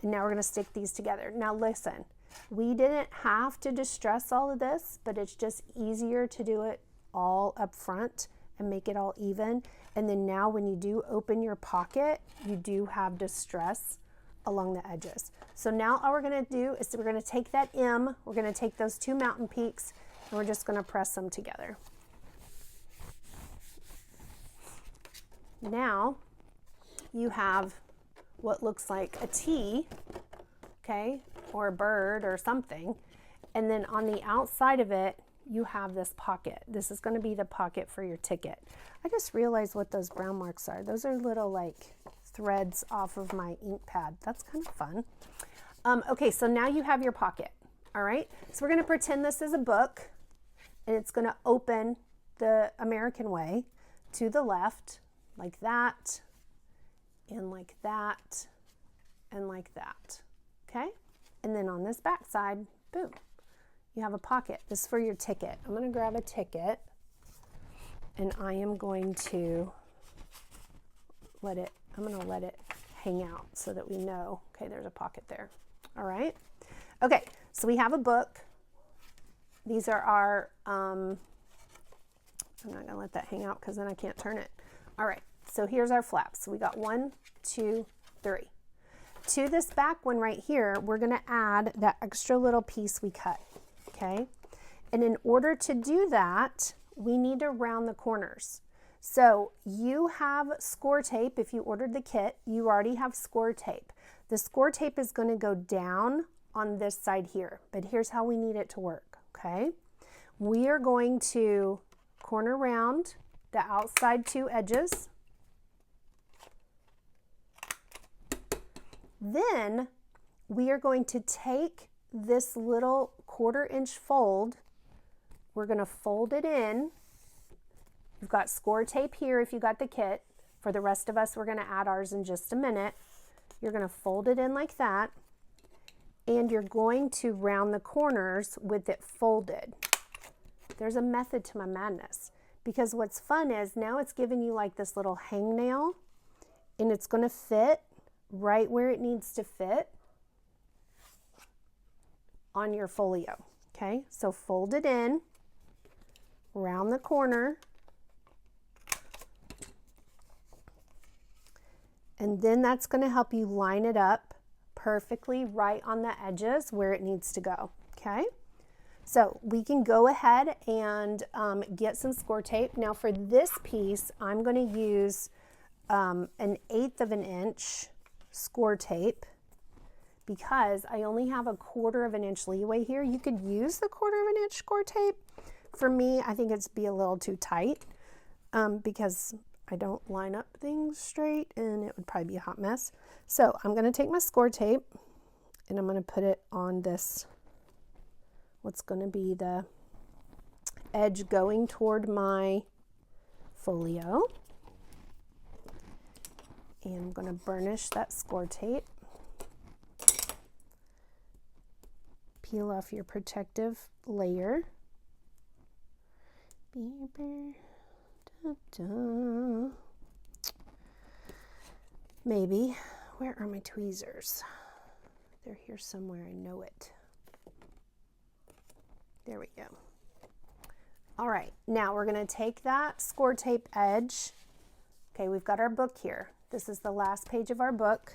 S1: And now we're going to stick these together. Now listen, we didn't have to distress all of this, but it's just easier to do it all up front and make it all even. And then now when you do open your pocket, you do have distress along the edges. So now all we're gonna do is we're gonna take that M, we're gonna take those two mountain peaks, and we're just gonna press them together. Now you have what looks like a T, okay, or a bird or something. And then on the outside of it, you have this pocket. This is going to be the pocket for your ticket. I just realized what those brown marks are. Those are little like threads off of my ink pad. That's kind of fun. Okay, so now you have your pocket. All right, so we're going to pretend this is a book, and it's going to open the American way to the left, like that, and like that, and like that. Okay, and then on this back side, boom, you have a pocket. This is for your ticket. I'm going to grab a ticket, and I am going to let it hang out so that we know, okay, there's a pocket there. All right. Okay, so we have a book. These are our, I'm not going to let that hang out because then I can't turn it. All right, so here's our flaps. So we got 1, 2, 3. To this back one right here, we're going to add that extra little piece we cut. Okay, and in order to do that, we need to round the corners. So you have score tape. If you ordered the kit, you already have score tape. The score tape is going to go down on this side here, but here's how we need it to work. Okay, we are going to corner round the outside two edges. Then we are going to take this little 1/4 inch fold. We're going to fold it in. You've got score tape here if you got the kit. For the rest of us, we're going to add ours in just a minute. You're going to fold it in like that, and you're going to round the corners with it folded. There's a method to my madness, because what's fun is now it's giving you like this little hangnail, and it's going to fit right where it needs to fit on your folio. Okay, so fold it in, round the corner, and then that's going to help you line it up perfectly right on the edges where it needs to go. Okay, so we can go ahead and get some score tape. Now for this piece, I'm going to use 1/8 of an inch score tape, because I only have a 1/4 inch leeway here. You could use the 1/4 inch score tape. For me, I think it's be a little too tight because I don't line up things straight and it would probably be a hot mess. So I'm going to take my score tape and I'm going to put it on this, what's going to be the edge going toward my folio. And I'm going to burnish that score tape. Peel off your protective layer. Maybe. Where are my tweezers? They're here somewhere. I know it. There we go. All right. Now we're going to take that score tape edge. Okay, we've got our book here. This is the last page of our book.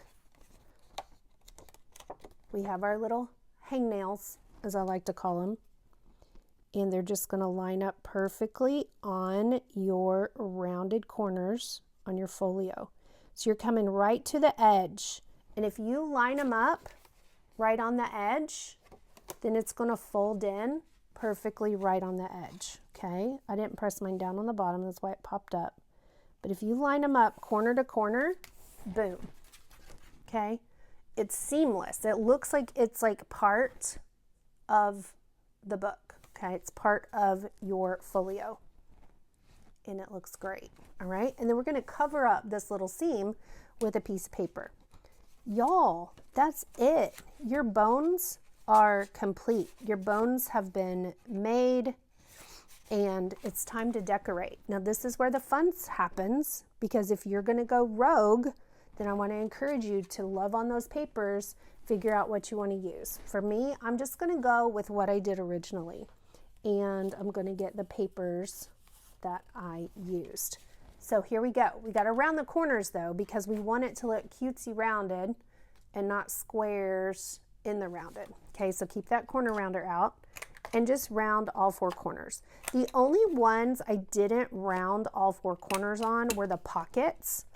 S1: We have our little hangnails, as I like to call them, and they're just going to line up perfectly on your rounded corners on your folio. So you're coming right to the edge, and if you line them up right on the edge, then it's going to fold in perfectly right on the edge. Okay, I didn't press mine down on the bottom, that's why it popped up. But if you line them up corner to corner, boom. Okay, it's seamless. It looks like it's like part of the book. Okay, it's part of your folio, and it looks great. All right, and then we're going to cover up this little seam with a piece of paper. Y'all, that's it. Your bones are complete. Your bones have been made, and it's time to decorate. Now this is where the fun happens, because if you're going to go rogue, then I want to encourage you to love on those papers, figure out what you want to use. For me, I'm just going to go with what I did originally, and I'm going to get the papers that I used. So here we go. We got to round the corners though, because we want it to look cutesy rounded and not squares in the rounded. Okay, so keep that corner rounder out and just round all 4 corners. The only ones I didn't round all 4 corners on were the pockets.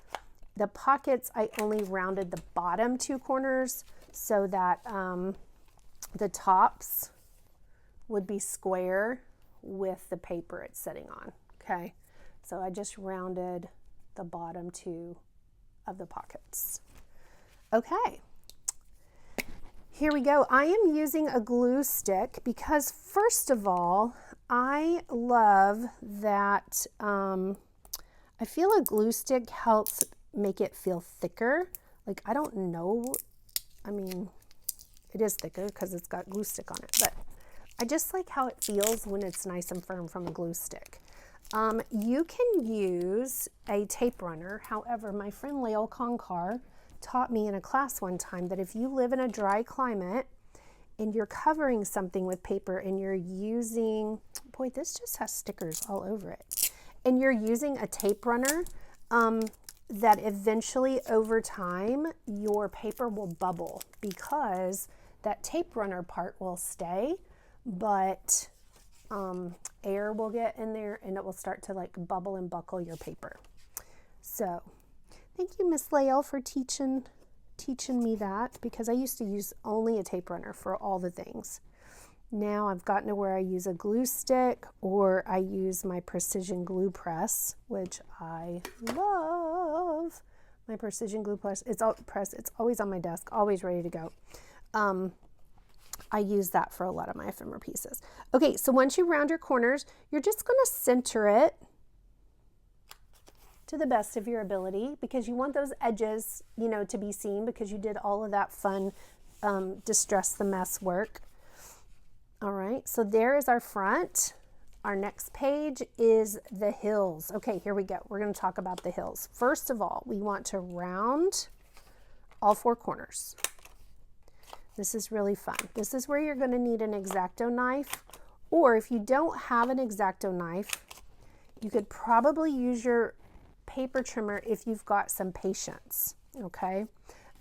S1: The pockets, I only rounded the bottom 2 corners so that the tops would be square with the paper it's sitting on. Okay, so I just rounded the bottom 2 of the pockets. Okay, here we go. I am using a glue stick because, first of all, I love that I feel a glue stick helps make it feel thicker. Like, I don't know, I mean, it is thicker because it's got glue stick on it, but I just like how it feels when it's nice and firm from a glue stick. You can use a tape runner. However, my friend Lael Konkar taught me in a class one time that if you live in a dry climate and you're covering something with paper and you're using, boy, this just has stickers all over it, and you're using a tape runner, that eventually over time your paper will bubble because that tape runner part will stay, but air will get in there and it will start to like bubble and buckle your paper. So thank you, Miss Lael, for teaching me that, because I used to use only a tape runner for all the things. Now I've gotten to where I use a glue stick or I use my precision glue press, which I love. My precision glue press, it's always on my desk, always ready to go. I use that for a lot of my ephemera pieces. Okay, so once you round your corners, you're just going to center it to the best of your ability, because you want those edges, you know, to be seen, because you did all of that fun distress the mess work. All right, so there is our front. Our next page is the hills. Okay, here we go. We're going to talk about the hills. First of all, we want to round all 4 corners. This is really fun. This is where you're going to need an X-Acto knife, or if you don't have an X-Acto knife, you could probably use your paper trimmer if you've got some patience, okay?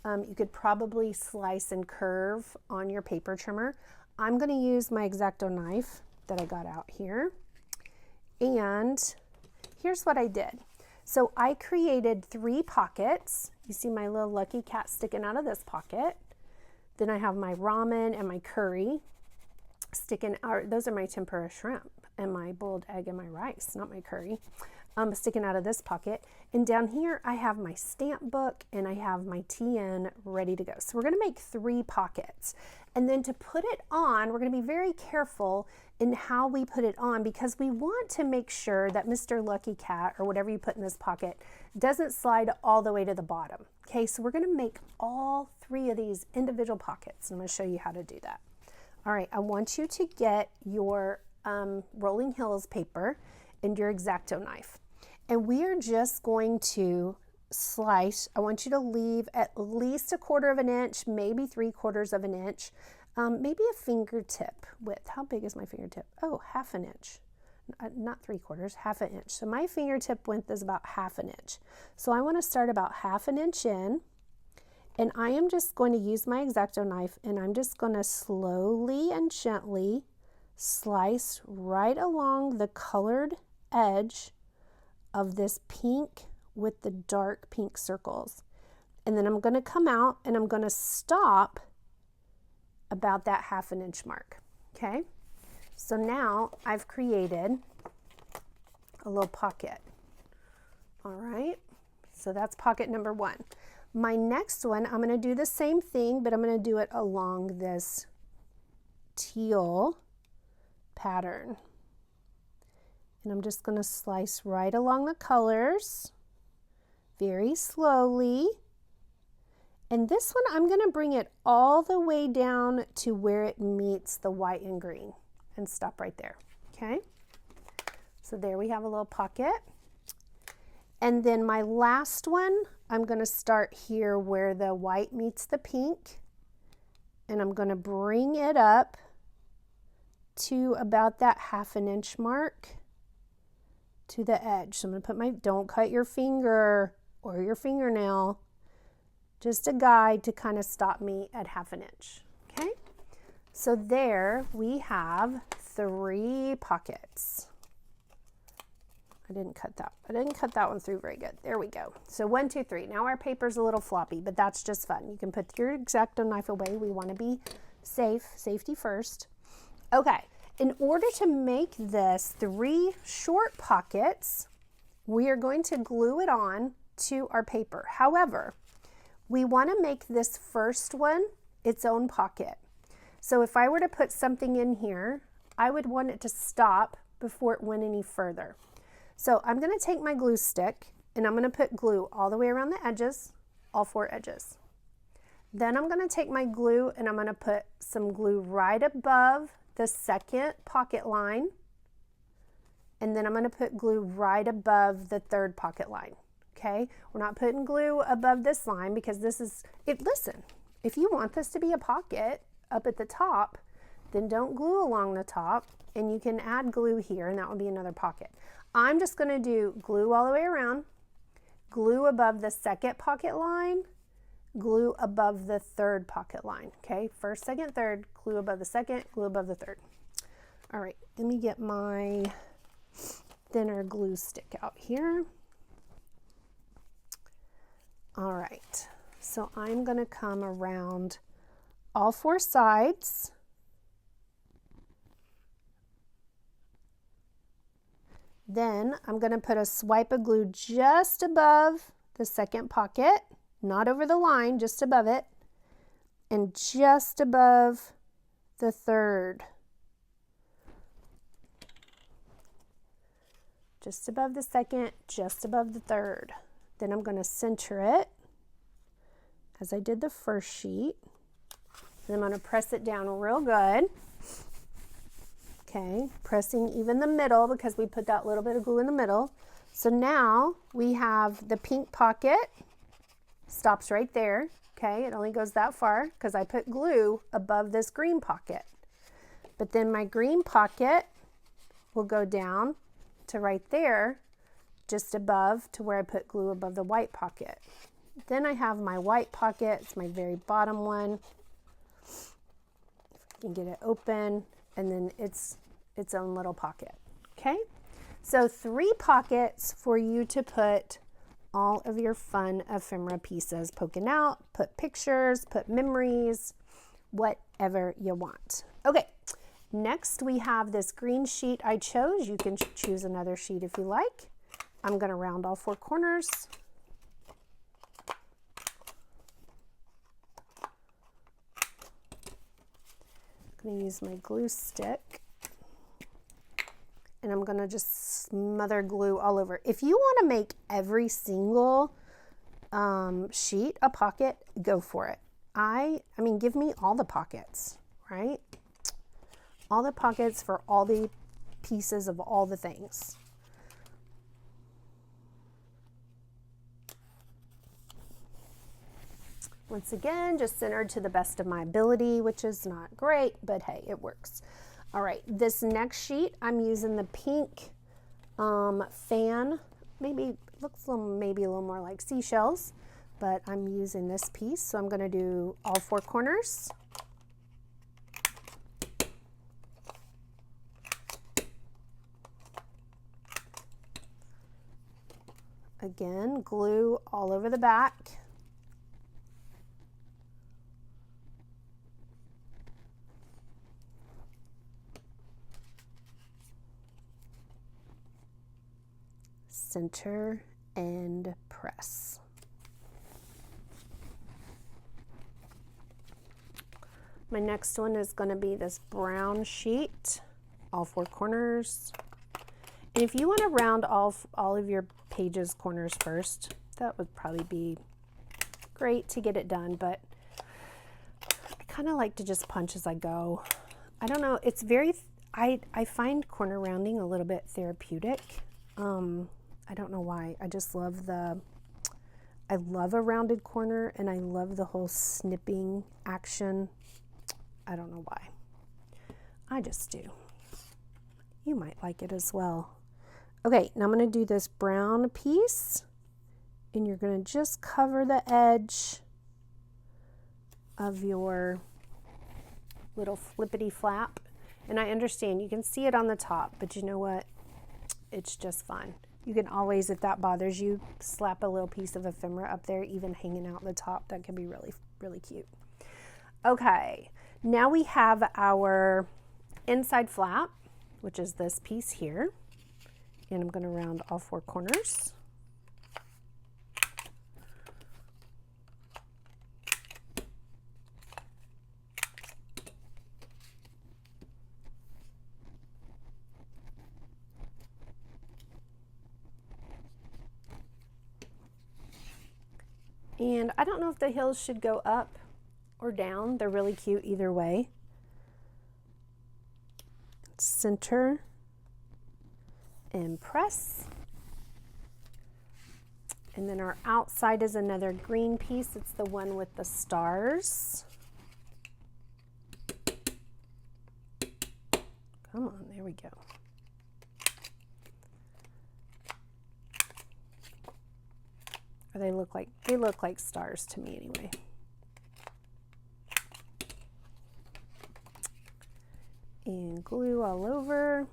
S1: You could probably slice and curve on your paper trimmer. I'm going to use my X-Acto knife that I got out here, and here's what I did. So I created 3 pockets. You see my little lucky cat sticking out of this pocket. Then I have my ramen and my curry sticking out. Those are my tempura shrimp and my boiled egg and my rice, not my curry, sticking out of this pocket. And down here I have my stamp book and I have my TN ready to go. So we're going to make 3 pockets. And then to put it on, we're going to be very careful in how we put it on, because we want to make sure that Mr. Lucky Cat, or whatever you put in this pocket, doesn't slide all the way to the bottom. Okay, so we're going to make all 3 of these individual pockets. I'm going to show you how to do that. All right, I want you to get your Rolling Hills paper and your X-Acto knife. And we are just going to slice. I want you to leave at least 1/4 inch, maybe 3/4 of an inch, maybe a fingertip width. How big is my fingertip? Oh, 1/2 inch. Not 3/4, 1/2 inch. So my fingertip width is about 1/2 inch. So I want to start about 1/2 inch in, and I am just going to use my X-Acto knife, and I'm just going to slowly and gently slice right along the colored edge of this pink with the dark pink circles. And then I'm going to come out and I'm going to stop about that 1/2 inch mark. Okay, so now I've created a little pocket. All right, so that's pocket number 1. My next one, I'm going to do the same thing, but I'm going to do it along this teal pattern. And I'm just going to slice right along the colors very slowly. And this one, I'm going to bring it all the way down to where it meets the white and green and stop right there. Okay, so there we have a little pocket. And then my last one, I'm going to start here where the white meets the pink, and I'm going to bring it up to about that 1/2 inch mark. to the edge. So I'm going to put my, don't cut your finger or your fingernail, just a guide to kind of stop me at 1/2 inch. Okay, so there we have 3 pockets. I didn't cut that one through very good. There we go. So 1, 2, 3. Now our paper's a little floppy, but that's just fun. You can put your X-Acto knife away. We want to be safe, safety first. Okay, in order to make this 3 short pockets, we are going to glue it on to our paper. However, we want to make this first one its own pocket. So if I were to put something in here, I would want it to stop before it went any further. So I'm going to take my glue stick and I'm going to put glue all the way around the edges, all 4 edges. Then I'm going to take my glue and I'm going to put some glue right above the second pocket line. And then I'm going to put glue right above the 3rd pocket line. Okay, we're not putting glue above this line because this is it. Listen, if you want this to be a pocket up at the top, then don't glue along the top and you can add glue here and that will be another pocket. I'm just going to do glue all the way around, glue above the 2nd pocket line, glue above the 3rd pocket line. Okay, 1st, 2nd, 3rd, glue above the 2nd, glue above the 3rd. All right, let me get my thinner glue stick out here. All right, so I'm going to come around all 4 sides. Then I'm going to put a swipe of glue just above the 2nd pocket, not over the line, just above it, and just above the 3rd. Just above the 2nd, just above the 3rd. Then I'm going to center it as I did the first sheet. And I'm going to press it down real good. Okay, pressing even the middle because we put that little bit of glue in the middle. So now we have the pink pocket, stops right there. Okay, it only goes that far because I put glue above this green pocket. But then my green pocket will go down to right there, just above to where I put glue above the white pocket. Then I have my white pocket, it's my very bottom one. If I can get it open, and then it's its own little pocket. Okay, so 3 pockets for you to put all of your fun ephemera pieces poking out, put pictures, put memories, whatever you want. Okay, next we have this green sheet I chose. You can choose another sheet if you like. I'm going to round all 4 corners. I'm going to use my glue stick. And I'm going to just smother glue all over. If you want to make every single sheet a pocket, go for it. I mean, give me all the pockets, right? All the pockets for all the pieces of all the things. Once again, just centered to the best of my ability, which is not great, but hey, it works. All right, this next sheet, I'm using the pink fan. Maybe looks maybe a little more like seashells, but I'm using this piece. So I'm going to do all 4 corners. Again, glue all over the back. Center and press. My next one is going to be this brown sheet, all 4 corners. And if you want to round all of your pages corners first, that would probably be great to get it done, but I kind of like to just punch as I go. I don't know, it's very, I find corner rounding a little bit therapeutic. I don't know why. I just love I love a rounded corner and I love the whole snipping action. I don't know why. I just do. You might like it as well. Okay, now I'm going to do this brown piece, and you're going to just cover the edge of your little flippity flap. And I understand you can see it on the top, but you know what? It's just fun. You can always, if that bothers you, slap a little piece of ephemera up there, even hanging out the top. That can be really, really cute. Okay, now we have our inside flap, which is this piece here. And I'm going to round all 4 corners. And I don't know if the heels should go up or down. They're really cute either way. Center and press. And then our outside is another green piece. It's the one with the stars. Come on, there we go. Or they look like stars to me anyway. And glue all over.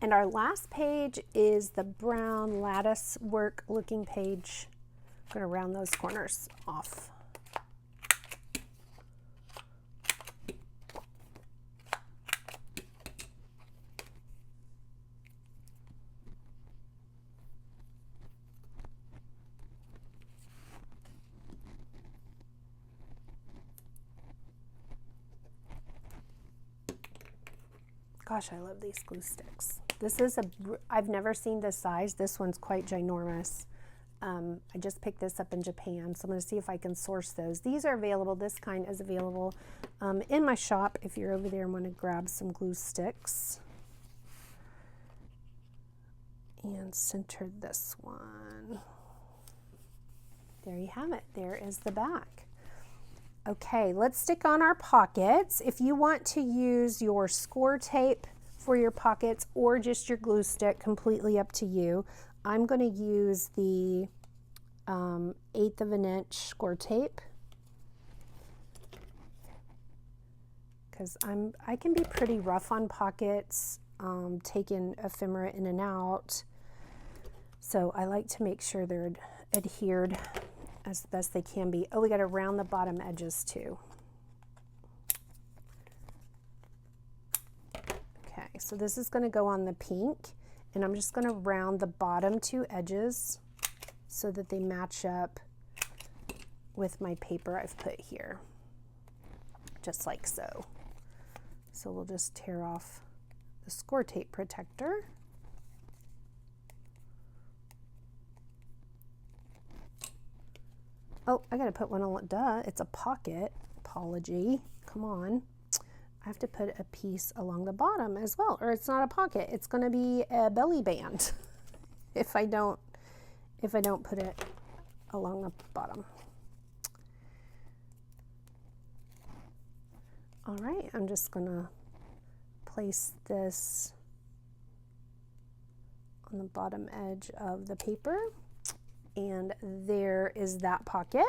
S1: And our last page is the brown lattice work looking page. I'm going to round those corners off. Gosh, I love these glue sticks. This is I've never seen this size. This one's quite ginormous. I just picked this up in Japan, so I'm going to see if I can source those. These are available. This kind is available in my shop if you're over there and want to grab some glue sticks. And center this one. There you have it. There is the back. Okay, let's stick on our pockets. If you want to use your score tape for your pockets or just your glue stick, completely up to you. I'm going to use the 1/8 of an inch score tape because I can be pretty rough on pockets, taking ephemera in and out. So I like to make sure they're adhered as best they can be. Oh, we got to round the bottom edges too. Okay, so this is going to go on the pink, and I'm just going to round the bottom 2 edges so that they match up with my paper I've put here, just like so. So we'll just tear off the score tape protector. Oh, I gotta put one on, duh, it's a pocket. Apology, come on. I have to put a piece along the bottom as well, or it's not a pocket, it's gonna be a belly band if I don't put it along the bottom. All right, I'm just gonna place this on the bottom edge of the paper. And there is that pocket.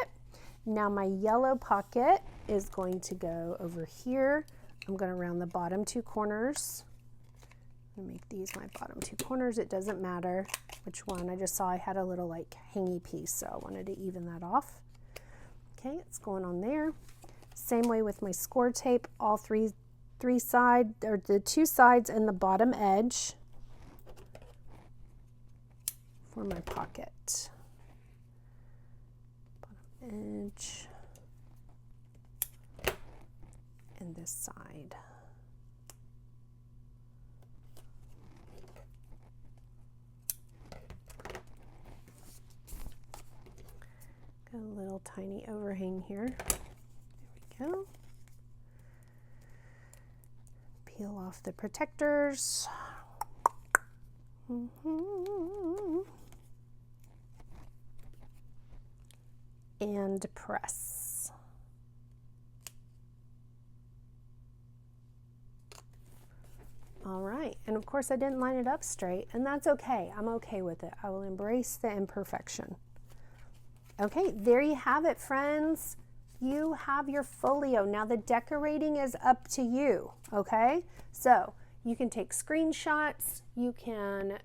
S1: Now my yellow pocket is going to go over here. I'm going to round the bottom 2 corners. I'm going to make these my bottom 2 corners. It doesn't matter which one. I just saw I had a little like hangy piece, so I wanted to even that off. Okay, it's going on there. Same way with my score tape, all three sides, or the 2 sides and the bottom edge for my pocket. Edge and this side. Got a little tiny overhang here. There we go. Peel off the protectors. And press. All right, and of course I didn't line it up straight, and that's okay. I'm okay with it. I will embrace the imperfection. Okay, there you have it, friends. You have your folio. Now the decorating is up to you, okay? So you can take screenshots, you can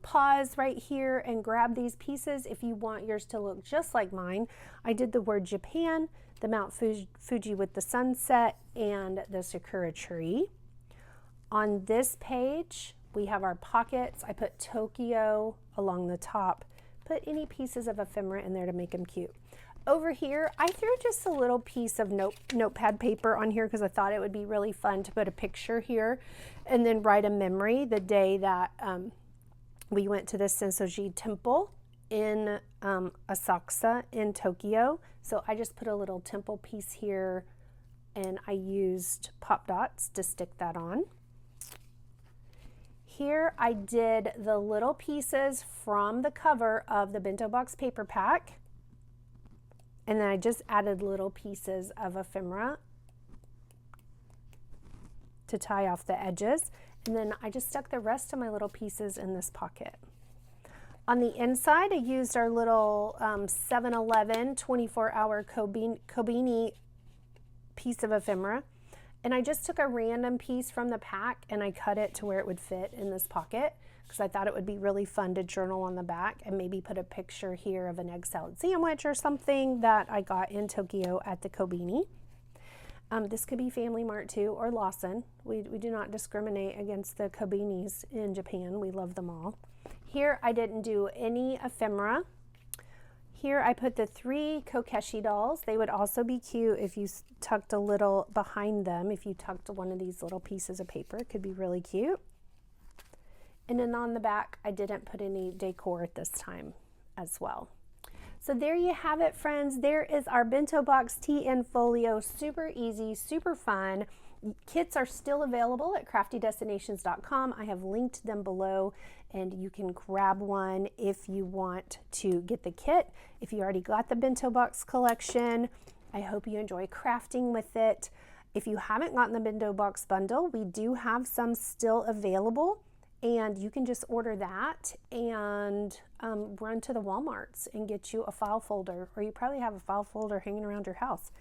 S1: pause right here and grab these pieces if you want yours to look just like mine. I did the word Japan, the Mount Fuji with the sunset, and the sakura tree. On this page, we have our pockets. I put Tokyo along the top. Put any pieces of ephemera in there to make them cute. Over here, I threw just a little piece of notepad paper on here because I thought it would be really fun to put a picture here and then write a memory the day that we went to the Sensoji temple in Asakusa in Tokyo. So I just put a little temple piece here and I used pop dots to stick that on. Here I did the little pieces from the cover of the Bento Box paper pack. And then I just added little pieces of ephemera to tie off the edges. And then I just stuck the rest of my little pieces in this pocket. On the inside, I used our little 7-Eleven 24-hour Kobini piece of ephemera. And I just took a random piece from the pack and I cut it to where it would fit in this pocket because I thought it would be really fun to journal on the back and maybe put a picture here of an egg salad sandwich or something that I got in Tokyo at the Kobini. This could be Family Mart too, or Lawson. We do not discriminate against the Kobinis in Japan. We love them all. Here I didn't do any ephemera. Here I put the 3 Kokeshi dolls. They would also be cute if you tucked a little behind them. If you tucked one of these little pieces of paper, it could be really cute. And then on the back, I didn't put any decor at this time as well. So there you have it, friends. There is our Bento Box TN Folio. Super easy, super fun. Kits are still available at craftydestinations.com. I have linked them below and you can grab one if you want to get the kit. If you already got the Bento Box collection, I hope you enjoy crafting with it. If you haven't gotten the Bento Box bundle, we do have some still available and you can just order that and run to the Walmarts and get you a file folder, or you probably have a file folder hanging around your house,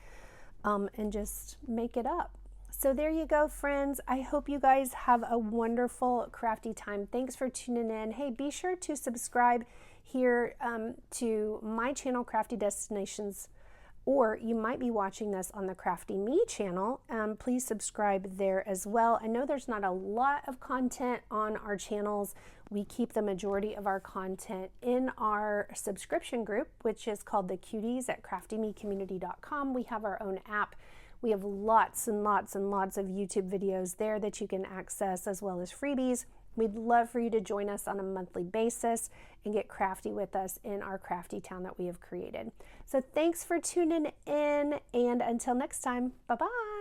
S1: and just make it up. So there you go, friends. I hope you guys have a wonderful crafty time. Thanks for tuning in. Hey, be sure to subscribe here to my channel, Crafty Destinations, or you might be watching this on the CraftyMe channel. Please subscribe there as well. I know there's not a lot of content on our channels. We keep the majority of our content in our subscription group, which is called the Cuties at CraftyMeCommunity.com. We have our own app. We have lots and lots and lots of YouTube videos there that you can access, as well as freebies. We'd love for you to join us on a monthly basis and get crafty with us in our crafty town that we have created. So thanks for tuning in, and until next time, bye-bye.